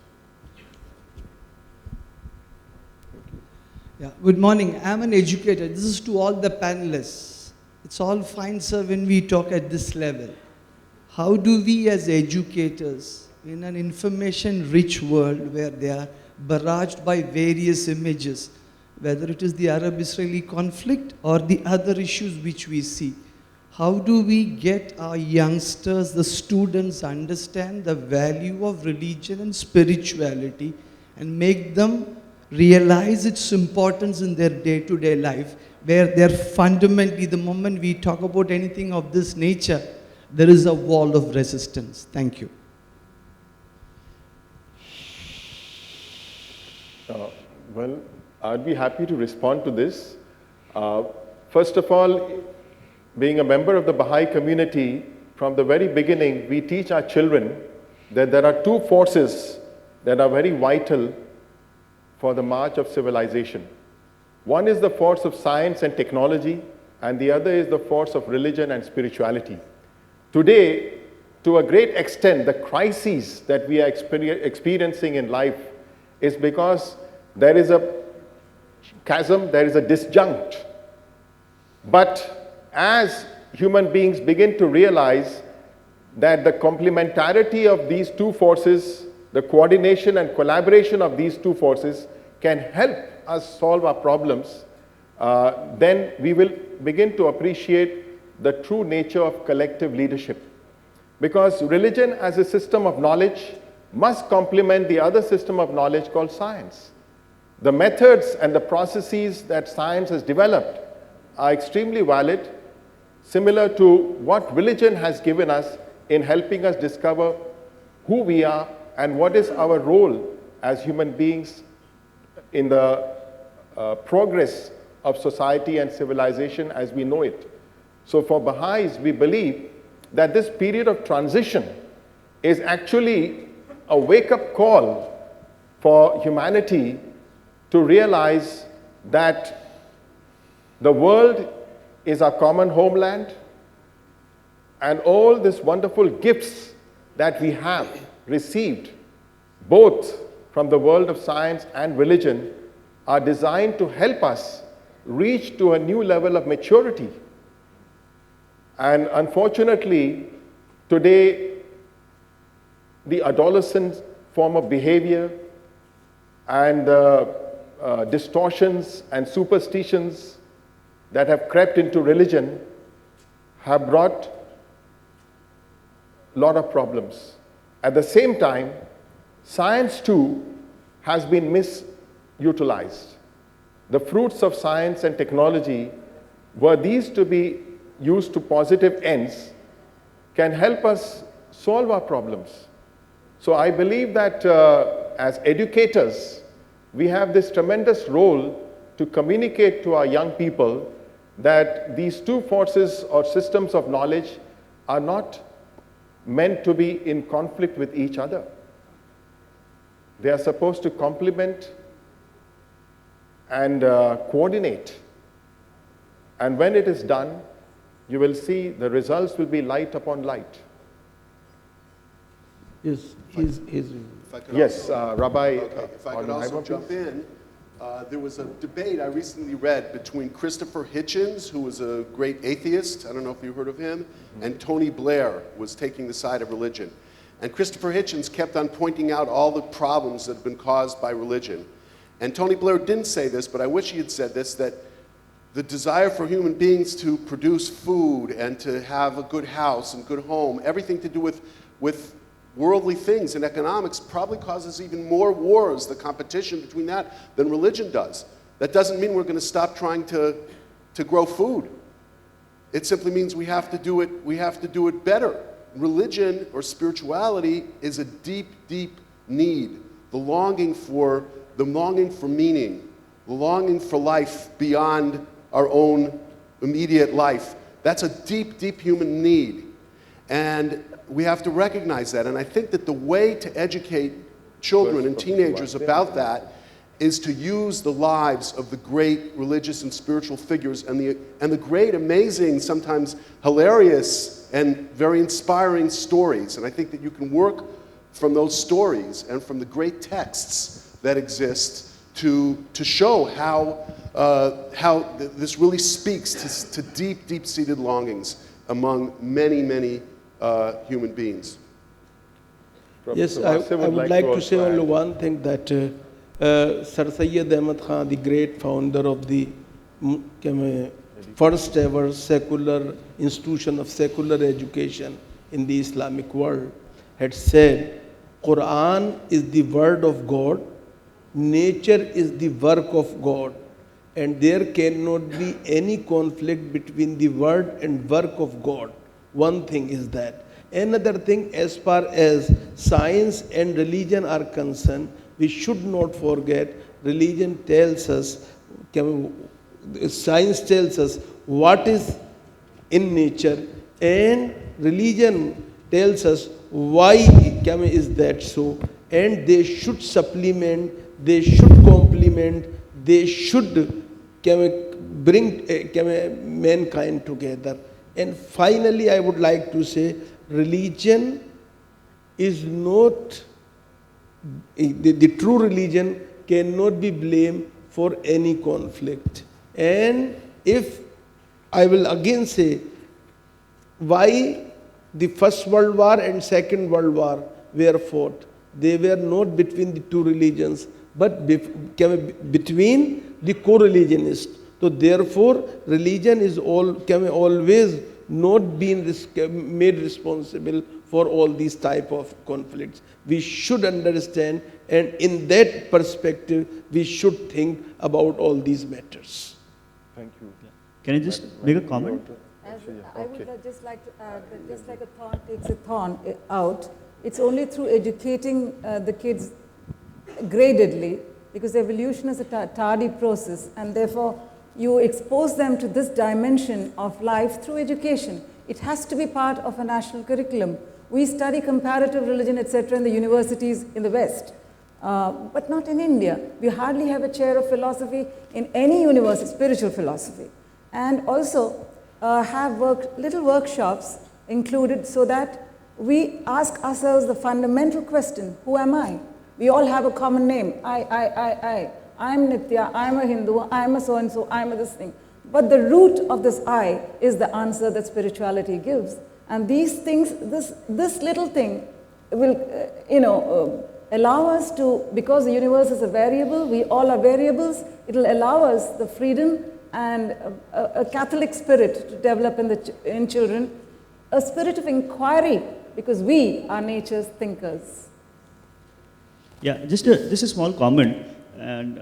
Yeah, good morning. I'm an educator. This is to all the panelists. It's all fine, sir, when we talk at this level. How do we as educators, in an information-rich world where they are barraged by various images, whether it is the Arab-Israeli conflict or the other issues which we see, how do we get our youngsters, the students, understand the value of religion and spirituality and make them realize its importance in their day-to-day life, where they're fundamentally, the moment we talk about anything of this nature, there is a wall of resistance. Thank you. Well, I'd be happy to respond to this. First of all, being a member of the Baha'i community, from the very beginning, we teach our children that there are two forces that are very vital for the march of civilization. One is the force of science and technology, and the other is the force of religion and spirituality. Today, to a great extent, the crises that we are experiencing in life is because there is a chasm, there is a disjunct. But as human beings begin to realize that the complementarity of these two forces, the coordination and collaboration of these two forces can help us solve our problems, then we will begin to appreciate the true nature of collective leadership. Because religion as a system of knowledge must complement the other system of knowledge called science. The methods and the processes that science has developed are extremely valid, similar to what religion has given us in helping us discover who we are and what is our role as human beings in the progress of society and civilization as we know it. So for Baha'is, we believe that this period of transition is actually a wake-up call for humanity to realize that the world is our common homeland, and all these wonderful gifts that we have received, both from the world of science and religion, are designed to help us reach to a new level of maturity. And unfortunately, today, the adolescent form of behavior and distortions and superstitions that have crept into religion have brought a lot of problems. At the same time, science too has been misutilized. the fruits of science and technology, were these to be used to positive ends, can help us solve our problems. So I believe that as educators, we have this tremendous role to communicate to our young people that these two forces or systems of knowledge are not meant to be in conflict with each other. They are supposed to complement and coordinate. And when it is done, you will see the results will be light upon light. Yes, If I could Yes, also- Rabbi. Okay, if I could also jump in, there was a debate I recently read between Christopher Hitchens, who was a great atheist, I don't know if you heard of him, and Tony Blair was taking the side of religion. And Christopher Hitchens kept on pointing out all the problems that have been caused by religion. And Tony Blair didn't say this, but I wish he had said this, that the desire for human beings to produce food and to have a good house and good home, everything to do with worldly things and economics probably causes even more wars, the competition between that, than religion does. That doesn't mean we're going to stop trying to grow food. It simply means we have to do it better. Religion or spirituality is a deep, deep need. The longing for meaning, the longing for life beyond our own immediate life. That's a deep, deep human need. And we have to recognize that. And I think that the way to educate children and teenagers about that is to use the lives of the great religious and spiritual figures and the great, amazing, sometimes hilarious and very inspiring stories. And I think that you can work from those stories and from the great texts that exist to show how this really speaks to deep, deep-seated longings among many, many human beings. Yes, I would like to say only one thing, that Sir Syed Ahmad Khan, the great founder of the first ever secular institution of secular education in the Islamic world, had said, Quran is the word of God, nature is the work of God, and there cannot be any conflict between the word and work of God. One thing is that. Another thing, as far as science and religion are concerned, we should not forget, religion tells us, science tells us what is in nature, and religion tells us why is that so, and they should supplement, they should complement, they should bring mankind together. And finally, I would like to say, religion is not, the true religion cannot be blamed for any conflict. And if I will again say, why the First World War and Second World War were fought? They were not between the two religions, but between the co-religionists. So therefore, religion is always not being made responsible for all these type of conflicts. We should understand, and in that perspective, we should think about all these matters. Thank you. Can I just make a comment? I would just like to add that just like a thorn takes a thorn out, it's only through educating the kids gradedly, because evolution is a tardy process, and therefore you expose them to this dimension of life through education. It has to be part of a national curriculum. We study comparative religion, etc. in the universities in the West, but not in India. We hardly have a chair of philosophy in any university, spiritual philosophy. And also have little workshops included so that we ask ourselves the fundamental question, who am I? We all have a common name, I. I'm Nitya, I'm a Hindu, I'm a so-and-so, I'm a this thing. But the root of this I is the answer that spirituality gives. And these things, this little thing will, allow us to, because the universe is a variable, we all are variables, it will allow us the freedom and a Catholic spirit to develop in children, a spirit of inquiry, because we are nature's thinkers. Yeah, just a small comment. and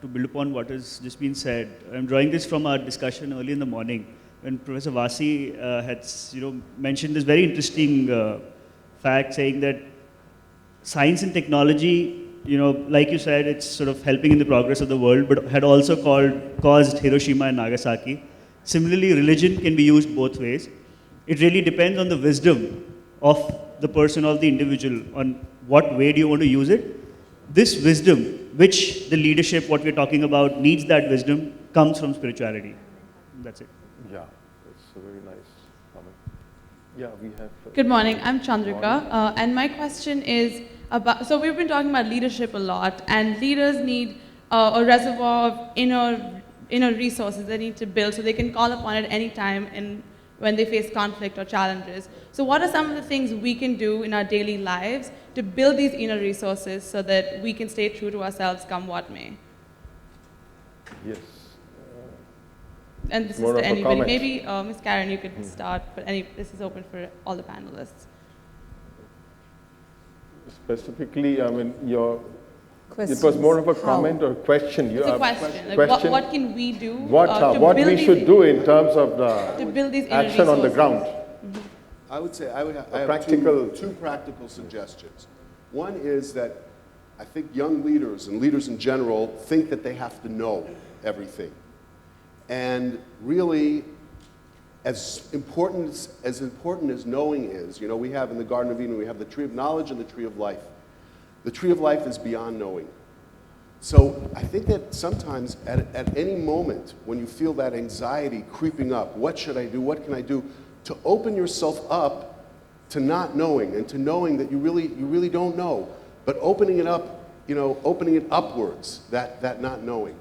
to build upon what has just been said, I'm drawing this from our discussion early in the morning when Professor Vasi had mentioned this very interesting fact, saying that science and technology, like you said, it's sort of helping in the progress of the world, but had also caused Hiroshima and Nagasaki. Similarly, religion can be used both ways. It really depends on the wisdom of the person, of the individual, on what way do you want to use it. This wisdom, which the leadership, what we're talking about, needs that wisdom, comes from spirituality. That's it. Yeah, it's a very nice comment. Yeah, we have. Good morning, I'm Chandrika, and my question is about, so we've been talking about leadership a lot, and leaders need a reservoir of inner resources they need to build so they can call upon it any time when they face conflict or challenges. So what are some of the things we can do in our daily lives to build these inner resources so that we can stay true to ourselves come what may? Yes. And this is to anybody. Maybe Ms. Karen, you could start, but this is open for all the panelists. Specifically, I mean, it was more of a comment or question. It's a question. Like what can we do? What we should do in terms of to build these action on the ground? I would say I have two practical suggestions. One is that I think young leaders and leaders in general think that they have to know everything. And really, as important as knowing is, we have in the Garden of Eden, we have the tree of knowledge and the tree of life. The tree of life is beyond knowing. So I think that sometimes at any moment when you feel that anxiety creeping up, what should I do, what can I do, to open yourself up to not knowing and to knowing that you really don't know, but opening it up, opening it upwards, that not knowing.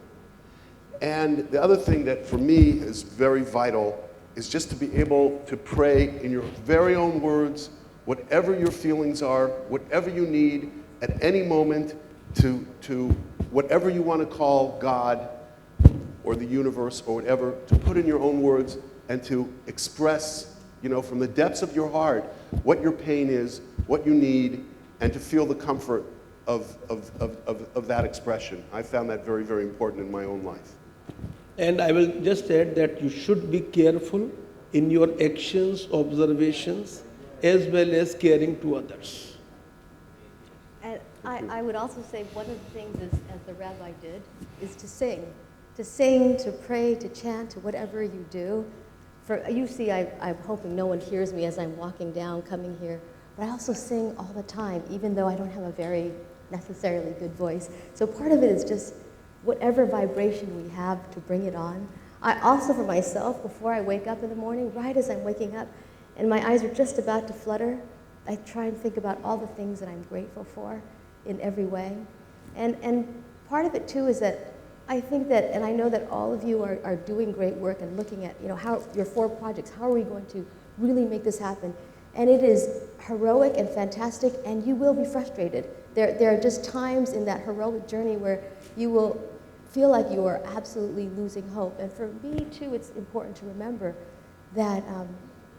And the other thing that for me is very vital is just to be able to pray in your very own words, whatever your feelings are, whatever you need at any moment, to whatever you want to call God or the universe or whatever, to put in your own words and to express, from the depths of your heart what your pain is, what you need, and to feel the comfort of that expression. I found that very, very important in my own life. And I will just add that you should be careful in your actions, observations, as well as caring to others. And I would also say one of the things is, as the rabbi did, is to sing, to pray, to chant, to whatever you do. You see, I'm hoping no one hears me as I'm walking down, coming here, but I also sing all the time, even though I don't have a very necessarily good voice. So part of it is just whatever vibration we have to bring it on. I also, for myself, before I wake up in the morning, right as I'm waking up, and my eyes are just about to flutter, I try and think about all the things that I'm grateful for in every way. And part of it, too, is that I think that, and I know that all of you are doing great work and looking at, how your 4 projects, how are we going to really make this happen? And it is heroic and fantastic, and you will be frustrated. There are just times in that heroic journey where you will feel like you are absolutely losing hope. And for me, too, it's important to remember that,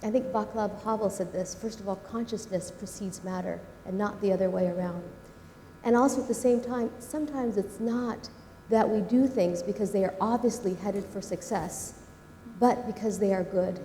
I think Václav Havel said this, first of all, consciousness precedes matter, and not the other way around. And also at the same time, sometimes it's not that we do things because they are obviously headed for success, but because they are good.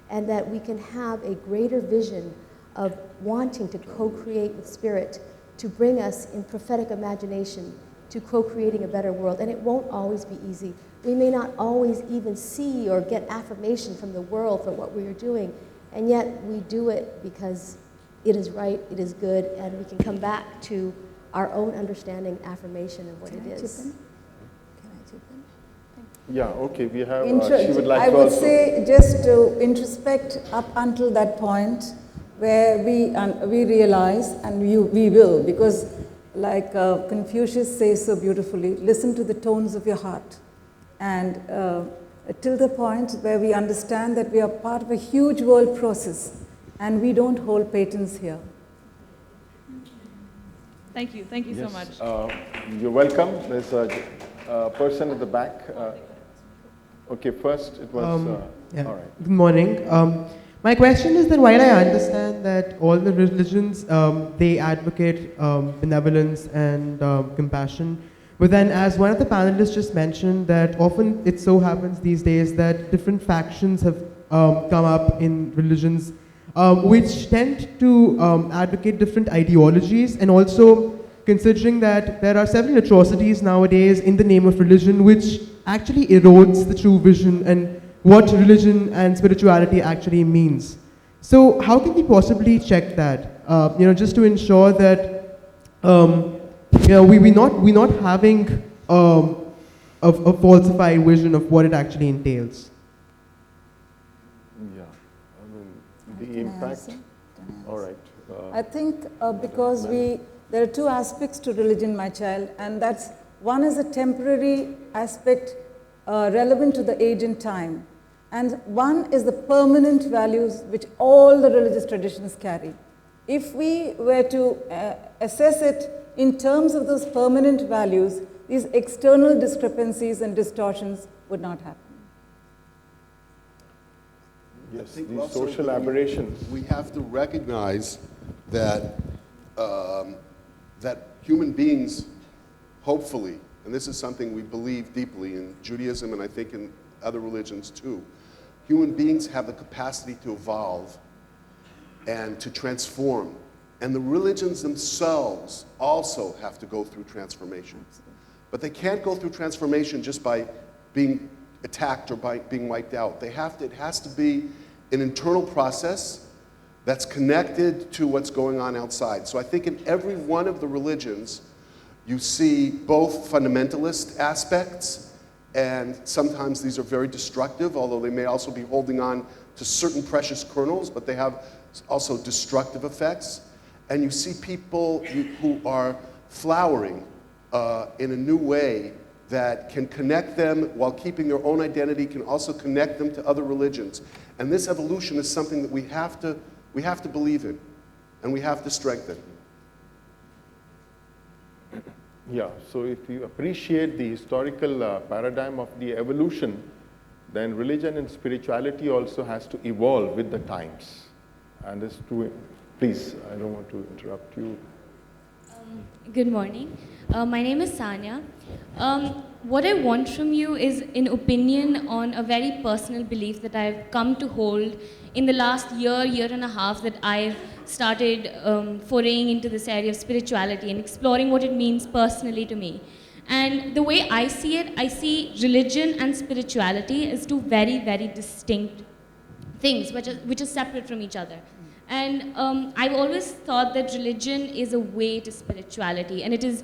And that we can have a greater vision of wanting to co-create with Spirit, to bring us in prophetic imagination to co-creating a better world. And it won't always be easy. We may not always even see or get affirmation from the world for what we are doing, and yet we do it because it is right, it is good, and we can come back to our own understanding, affirmation of what it is. Yeah, okay, we have, she would like I would say just to introspect up until that point where we realize, and we will, because like Confucius says so beautifully, listen to the tones of your heart. And till the point where we understand that we are part of a huge world process and we don't hold patents here. Thank you so much. You're welcome. There's a person at the back. Okay, first it was, all right. Good morning. My question is that while I understand that all the religions, they advocate benevolence and compassion, But then, as one of the panelists just mentioned, that often it so happens these days that different factions have come up in religions, which tend to advocate different ideologies, and also considering that there are several atrocities nowadays in the name of religion, which actually erodes the true vision and what religion and spirituality actually means. So how can we possibly check that? Just to ensure that we're not having a falsified vision of what it actually entails. Yeah, the impact. All right. I think because there are two aspects to religion, my child, and that's one is a temporary aspect relevant to the age and time, and one is the permanent values which all the religious traditions carry. If we were to assess it in terms of those permanent values, these external discrepancies and distortions would not happen. Yes, these social aberrations. We have to recognize that that human beings, hopefully, and this is something we believe deeply in Judaism and I think in other religions too, human beings have the capacity to evolve and to transform. And the religions themselves also have to go through transformation. But they can't go through transformation just by being attacked or by being wiped out. It has to be an internal process that's connected to what's going on outside. So I think in every one of the religions, you see both fundamentalist aspects, and sometimes these are very destructive, although they may also be holding on to certain precious kernels, but they have also destructive effects. And you see people who are flowering in a new way that can connect them while keeping their own identity, can also connect them to other religions. And this evolution is something that we have to believe in, and we have to strengthen. Yeah, so if you appreciate the historical paradigm of the evolution, then religion and spirituality also has to evolve with the times. And this too, please, I don't want to interrupt you. Good morning. My name is Sanya. What I want from you is an opinion on a very personal belief that I've come to hold in the last year and a half that I've started foraying into this area of spirituality and exploring what it means personally to me. And the way I see it, I see religion and spirituality as two very, very distinct things which are separate from each other. And I've always thought that religion is a way to spirituality, and it is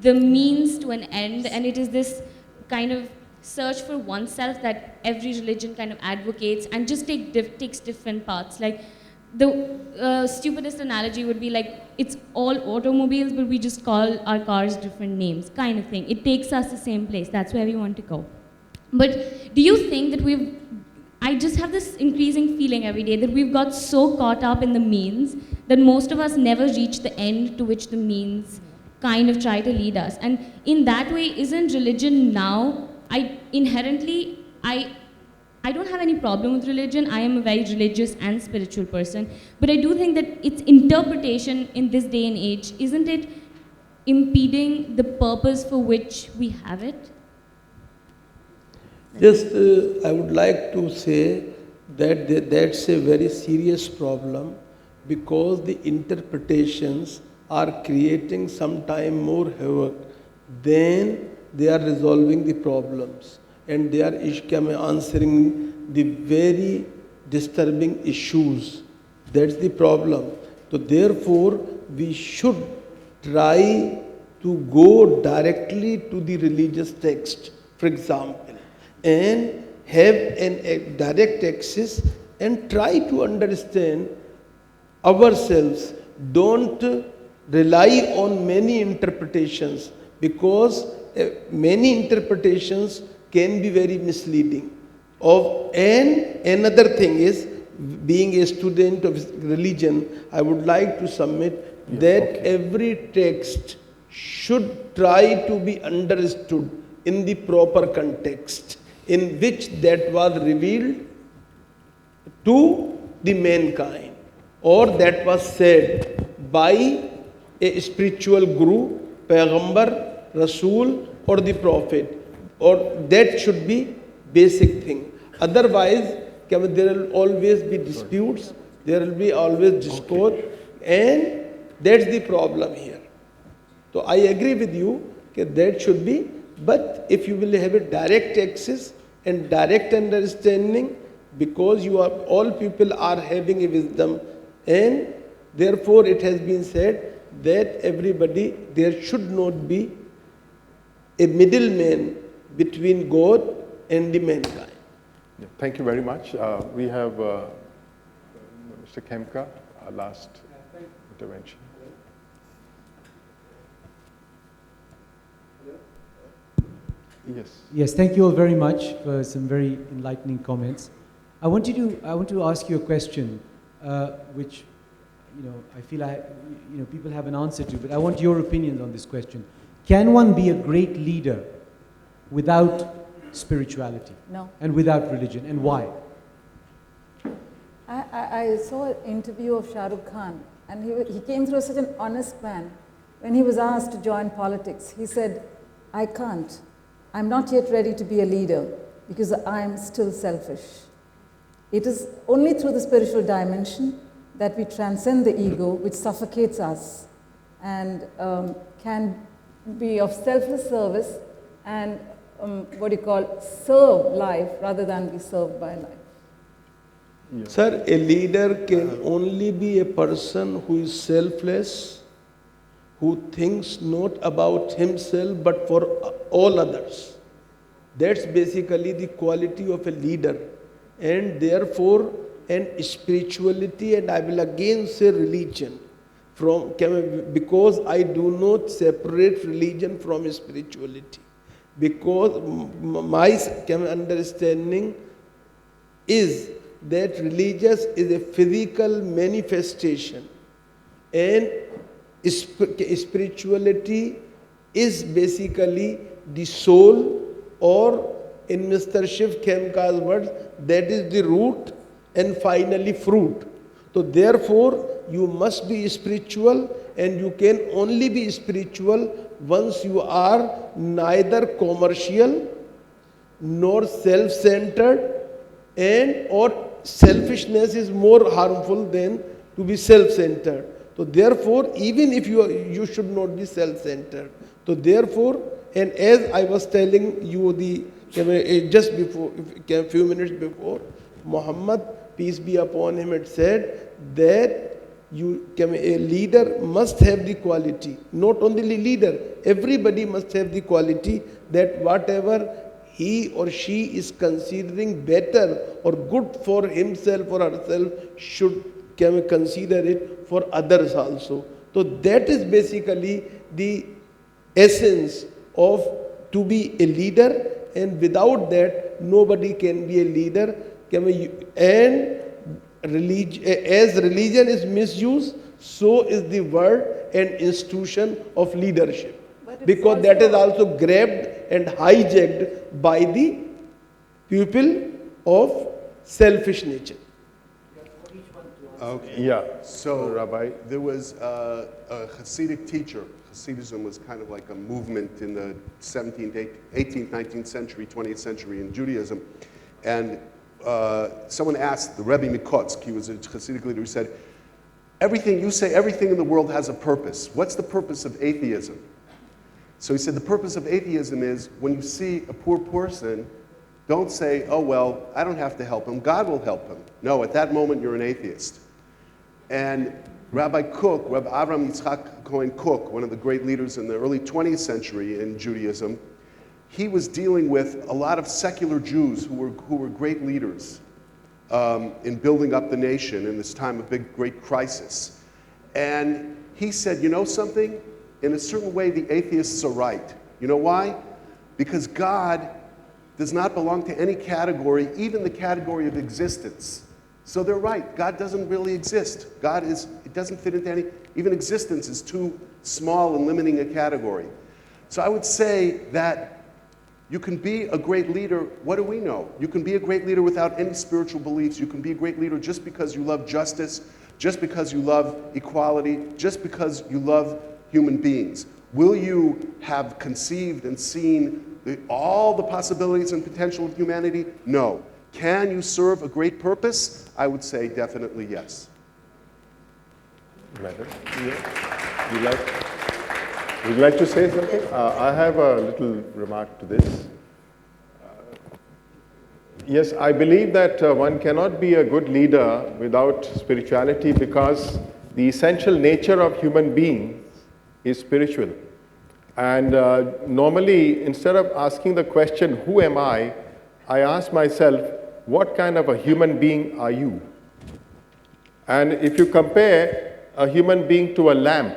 the means to an end, and it is this kind of search for oneself that every religion kind of advocates and just takes different paths. Like the stupidest analogy would be like, it's all automobiles, but we just call our cars different names, kind of thing. It takes us the same place. That's where we want to go. But do you think that I just have this increasing feeling every day that we've got so caught up in the means that most of us never reach the end to which the means kind of try to lead us. And in that way, isn't religion now, I don't have any problem with religion. I am a very religious and spiritual person. But I do think that its interpretation in this day and age, isn't it impeding the purpose for which we have it? Just, I would like to say that that's a very serious problem, because the interpretations are creating sometimes more havoc than they are resolving the problems. And they are answering the very disturbing issues. That's the problem. So therefore, we should try to go directly to the religious text, for example, and have a direct access and try to understand ourselves. Don't rely on many interpretations, because many interpretations can be very misleading. And another thing is, being a student of religion, I would like to submit that every text should try to be understood in the proper context in which that was revealed to the mankind, or that was said by a spiritual guru, Payghambar, Rasul, or the prophet, or that should be basic thing. Otherwise, there will always be disputes, there will be always discord, and that's the problem here. So I agree with you that that should be, but if you will have a direct access and direct understanding, because you are, all people are having a wisdom, and therefore it has been said that everybody, there should not be a middleman between God and the mankind. Yeah, thank you very much. We have Mr. Khemka, our last intervention. Yes. Yes, thank you all very much for some very enlightening comments. I want to ask you a question, which, I feel people have an answer to, but I want your opinion on this question. Can one be a great leader without spirituality? No. And without religion, and why? I saw an interview of Shah Rukh Khan, and he came through as such an honest man. When he was asked to join politics, he said, I can't. I'm not yet ready to be a leader because I'm still selfish. It is only through the spiritual dimension that we transcend the ego, which suffocates us, and can be of selfless service and serve life rather than be served by life. Yes. Sir, a leader can only be a person who is selfless, who thinks not about himself but for all others. That's basically the quality of a leader. And therefore, and spirituality, and I will again say religion, because I do not separate religion from spirituality. Because my understanding is that religious is a physical manifestation, and spirituality is basically the soul, or in Mr. Shiv Khemka's words, that is the root and finally fruit. So therefore, you must be spiritual, and you can only be spiritual once you are neither commercial nor self-centered, and or selfishness is more harmful than to be self-centered. So therefore, even if you should not be self-centered. So therefore, and as I was telling you just before, a few minutes before, Muhammad, peace be upon him, had said that a leader must have the quality, not only leader, everybody must have the quality that whatever he or she is considering better or good for himself or herself should consider it for others also. So that is basically the essence of to be a leader, and without that nobody can be a leader. And as religion is misused, so is the word and institution of leadership, because that is also grabbed and hijacked by the people of selfish nature. Okay. Yeah. So, Rabbi, there was a Hasidic teacher. Hasidism was kind of like a movement in the 17th, 18th, 19th century, 20th century in Judaism. And someone asked the Rebbe Mikotsk, he was a Hasidic leader, who said, you say everything in the world has a purpose. What's the purpose of atheism? So he said, the purpose of atheism is when you see a poor person, don't say, oh, well, I don't have to help him. God will help him. No, at that moment, you're an atheist. And Rabbi Kook, Rabbi Avram Yitzchak Cohen Kook, one of the great leaders in the early 20th century in Judaism, he was dealing with a lot of secular Jews who were great leaders in building up the nation in this time of great crisis. And he said, you know something? In a certain way, the atheists are right. You know why? Because God does not belong to any category, even the category of existence. So they're right. God doesn't really exist. It doesn't fit into any, even existence is too small and limiting a category. So I would say that you can be a great leader. What do we know? You can be a great leader without any spiritual beliefs. You can be a great leader just because you love justice, just because you love equality, just because you love human beings. Will you have conceived and seen all the possibilities and potential of humanity? No. Can you serve a great purpose? I would say definitely yes. Madam, would you like to say something? I have a little remark to this. Yes, I believe that one cannot be a good leader without spirituality, because the essential nature of human being is spiritual. And normally, instead of asking the question, who am I ask myself, what kind of a human being are you? And if you compare a human being to a lamp,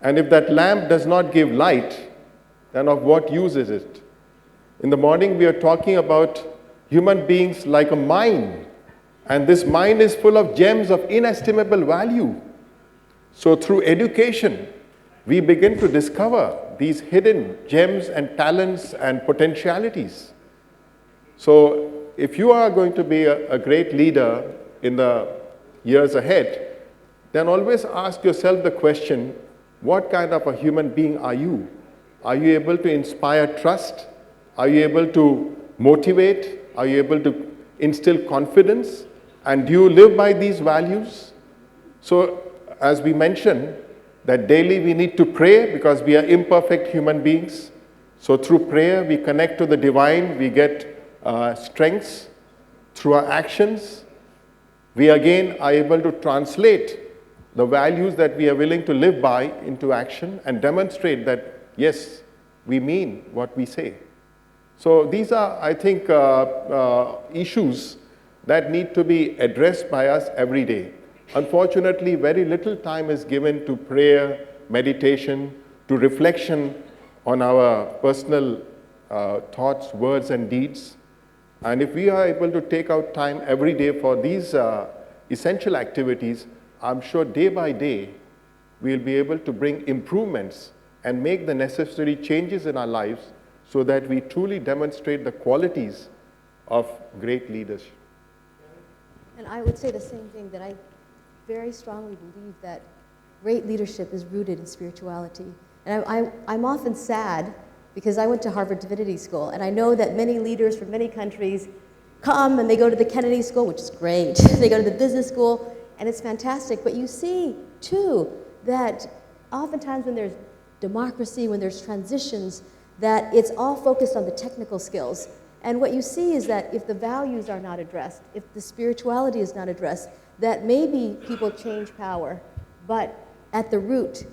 and if that lamp does not give light, then of what use is it? In the morning, we are talking about human beings like a mine, and this mine is full of gems of inestimable value. So through education, we begin to discover these hidden gems and talents and potentialities. So if you are going to be a great leader in the years ahead, then always ask yourself the question, what kind of a human being are you? Are you able to inspire trust? Are you able to motivate? Are you able to instill confidence? And do you live by these values? So, as we mentioned, that daily we need to pray because we are imperfect human beings. So through prayer, we connect to the divine, we get strengths. Through our actions, we again are able to translate the values that we are willing to live by into action and demonstrate that, yes, we mean what we say. So these are, I think, issues that need to be addressed by us every day. Unfortunately, very little time is given to prayer, meditation, to reflection on our personal thoughts, words, and deeds. And if we are able to take out time every day for these essential activities, I'm sure day by day, we'll be able to bring improvements and make the necessary changes in our lives so that we truly demonstrate the qualities of great leadership. And I would say the same thing, that I very strongly believe that great leadership is rooted in spirituality. And I'm often sad because I went to Harvard Divinity School, and I know that many leaders from many countries come and they go to the Kennedy School, which is great. They go to the business school, and it's fantastic. But you see, too, that oftentimes when there's democracy, when there's transitions, that it's all focused on the technical skills. And what you see is that if the values are not addressed, if the spirituality is not addressed, that maybe people change power, but at the root,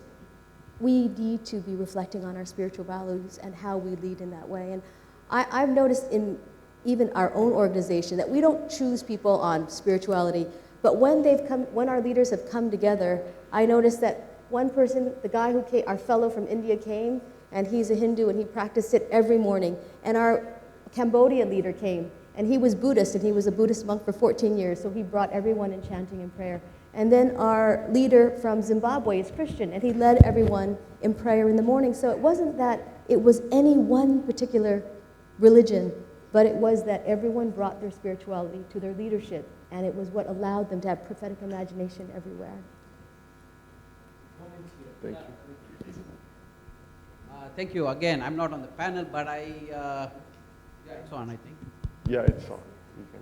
we need to be reflecting on our spiritual values and how we lead in that way. And I've noticed in even our own organization that we don't choose people on spirituality, but when our leaders have come together, I noticed that one person, the guy who came, our fellow from India came, and he's a Hindu, and he practiced it every morning. And our Cambodian leader came, and he was Buddhist, and he was a Buddhist monk for 14 years, so he brought everyone in chanting and prayer. And then our leader from Zimbabwe is Christian, and he led everyone in prayer in the morning. So it wasn't that it was any one particular religion, but it was that everyone brought their spirituality to their leadership, and it was what allowed them to have prophetic imagination everywhere. Thank you. Thank you. Again, I'm not on the panel, but yeah, it's on, I think. Yeah, it's on. You can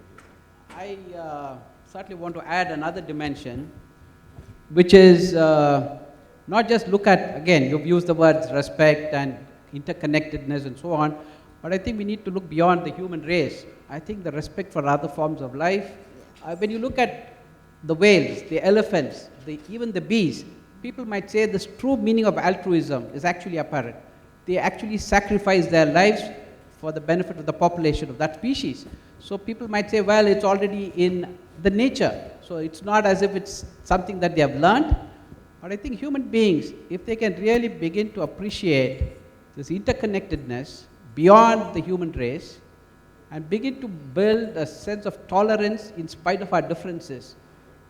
hear. I certainly want to add another dimension, which is not just look at, again, you've used the words respect and interconnectedness and so on, but I think we need to look beyond the human race. I think the respect for other forms of life. When you look at the whales, the elephants, even the bees, people might say this true meaning of altruism is actually apparent. They actually sacrifice their lives for the benefit of the population of that species. So people might say, well, it's already in the nature. So it's not as if it's something that they have learned. But I think human beings, if they can really begin to appreciate this interconnectedness beyond the human race and begin to build a sense of tolerance in spite of our differences,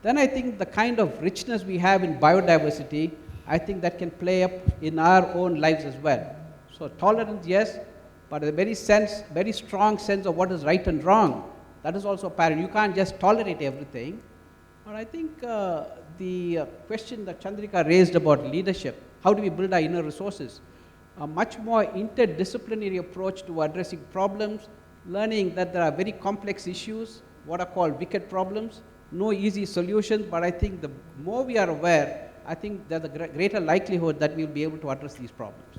then I think the kind of richness we have in biodiversity, I think that can play up in our own lives as well. So tolerance, yes, but a very strong sense of what is right and wrong, that is also apparent. You can't just tolerate everything. But I think the question that Chandrika raised about leadership, how do we build our inner resources? A much more interdisciplinary approach to addressing problems, learning that there are very complex issues, what are called wicked problems, no easy solutions, but I think the more we are aware, I think there's a greater likelihood that we'll be able to address these problems.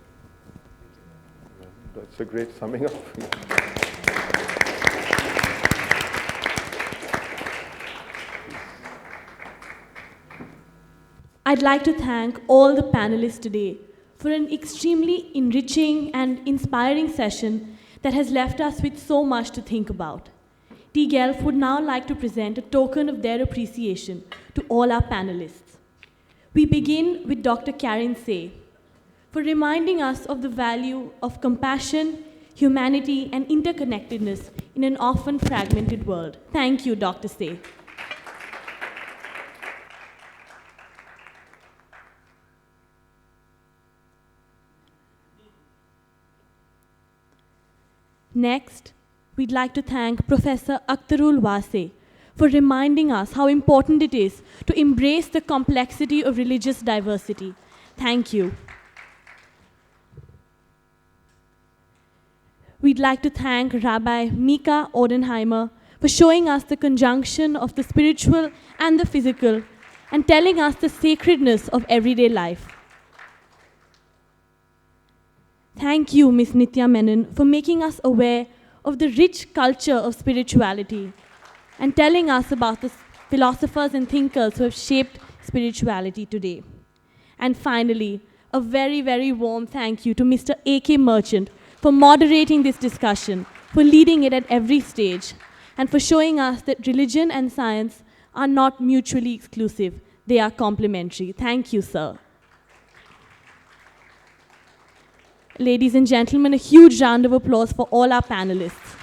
That's a great summing up. I'd like to thank all the panelists today for an extremely enriching and inspiring session that has left us with so much to think about. TGELF would now like to present a token of their appreciation to all our panelists. We begin with Dr. Karen Say for reminding us of the value of compassion, humanity, and interconnectedness in an often fragmented world. Thank you, Dr. Say. Next, we'd like to thank Professor Akhtarul Wase for reminding us how important it is to embrace the complexity of religious diversity. Thank you. We'd like to thank Rabbi Mika Odenheimer for showing us the conjunction of the spiritual and the physical and telling us the sacredness of everyday life. Thank you, Ms. Nitya Menon, for making us aware of the rich culture of spirituality and telling us about the philosophers and thinkers who have shaped spirituality today. And finally, a very, very warm thank you to Mr. A.K. Merchant for moderating this discussion, for leading it at every stage, and for showing us that religion and science are not mutually exclusive. They are complementary. Thank you, sir. Ladies and gentlemen, a huge round of applause for all our panelists.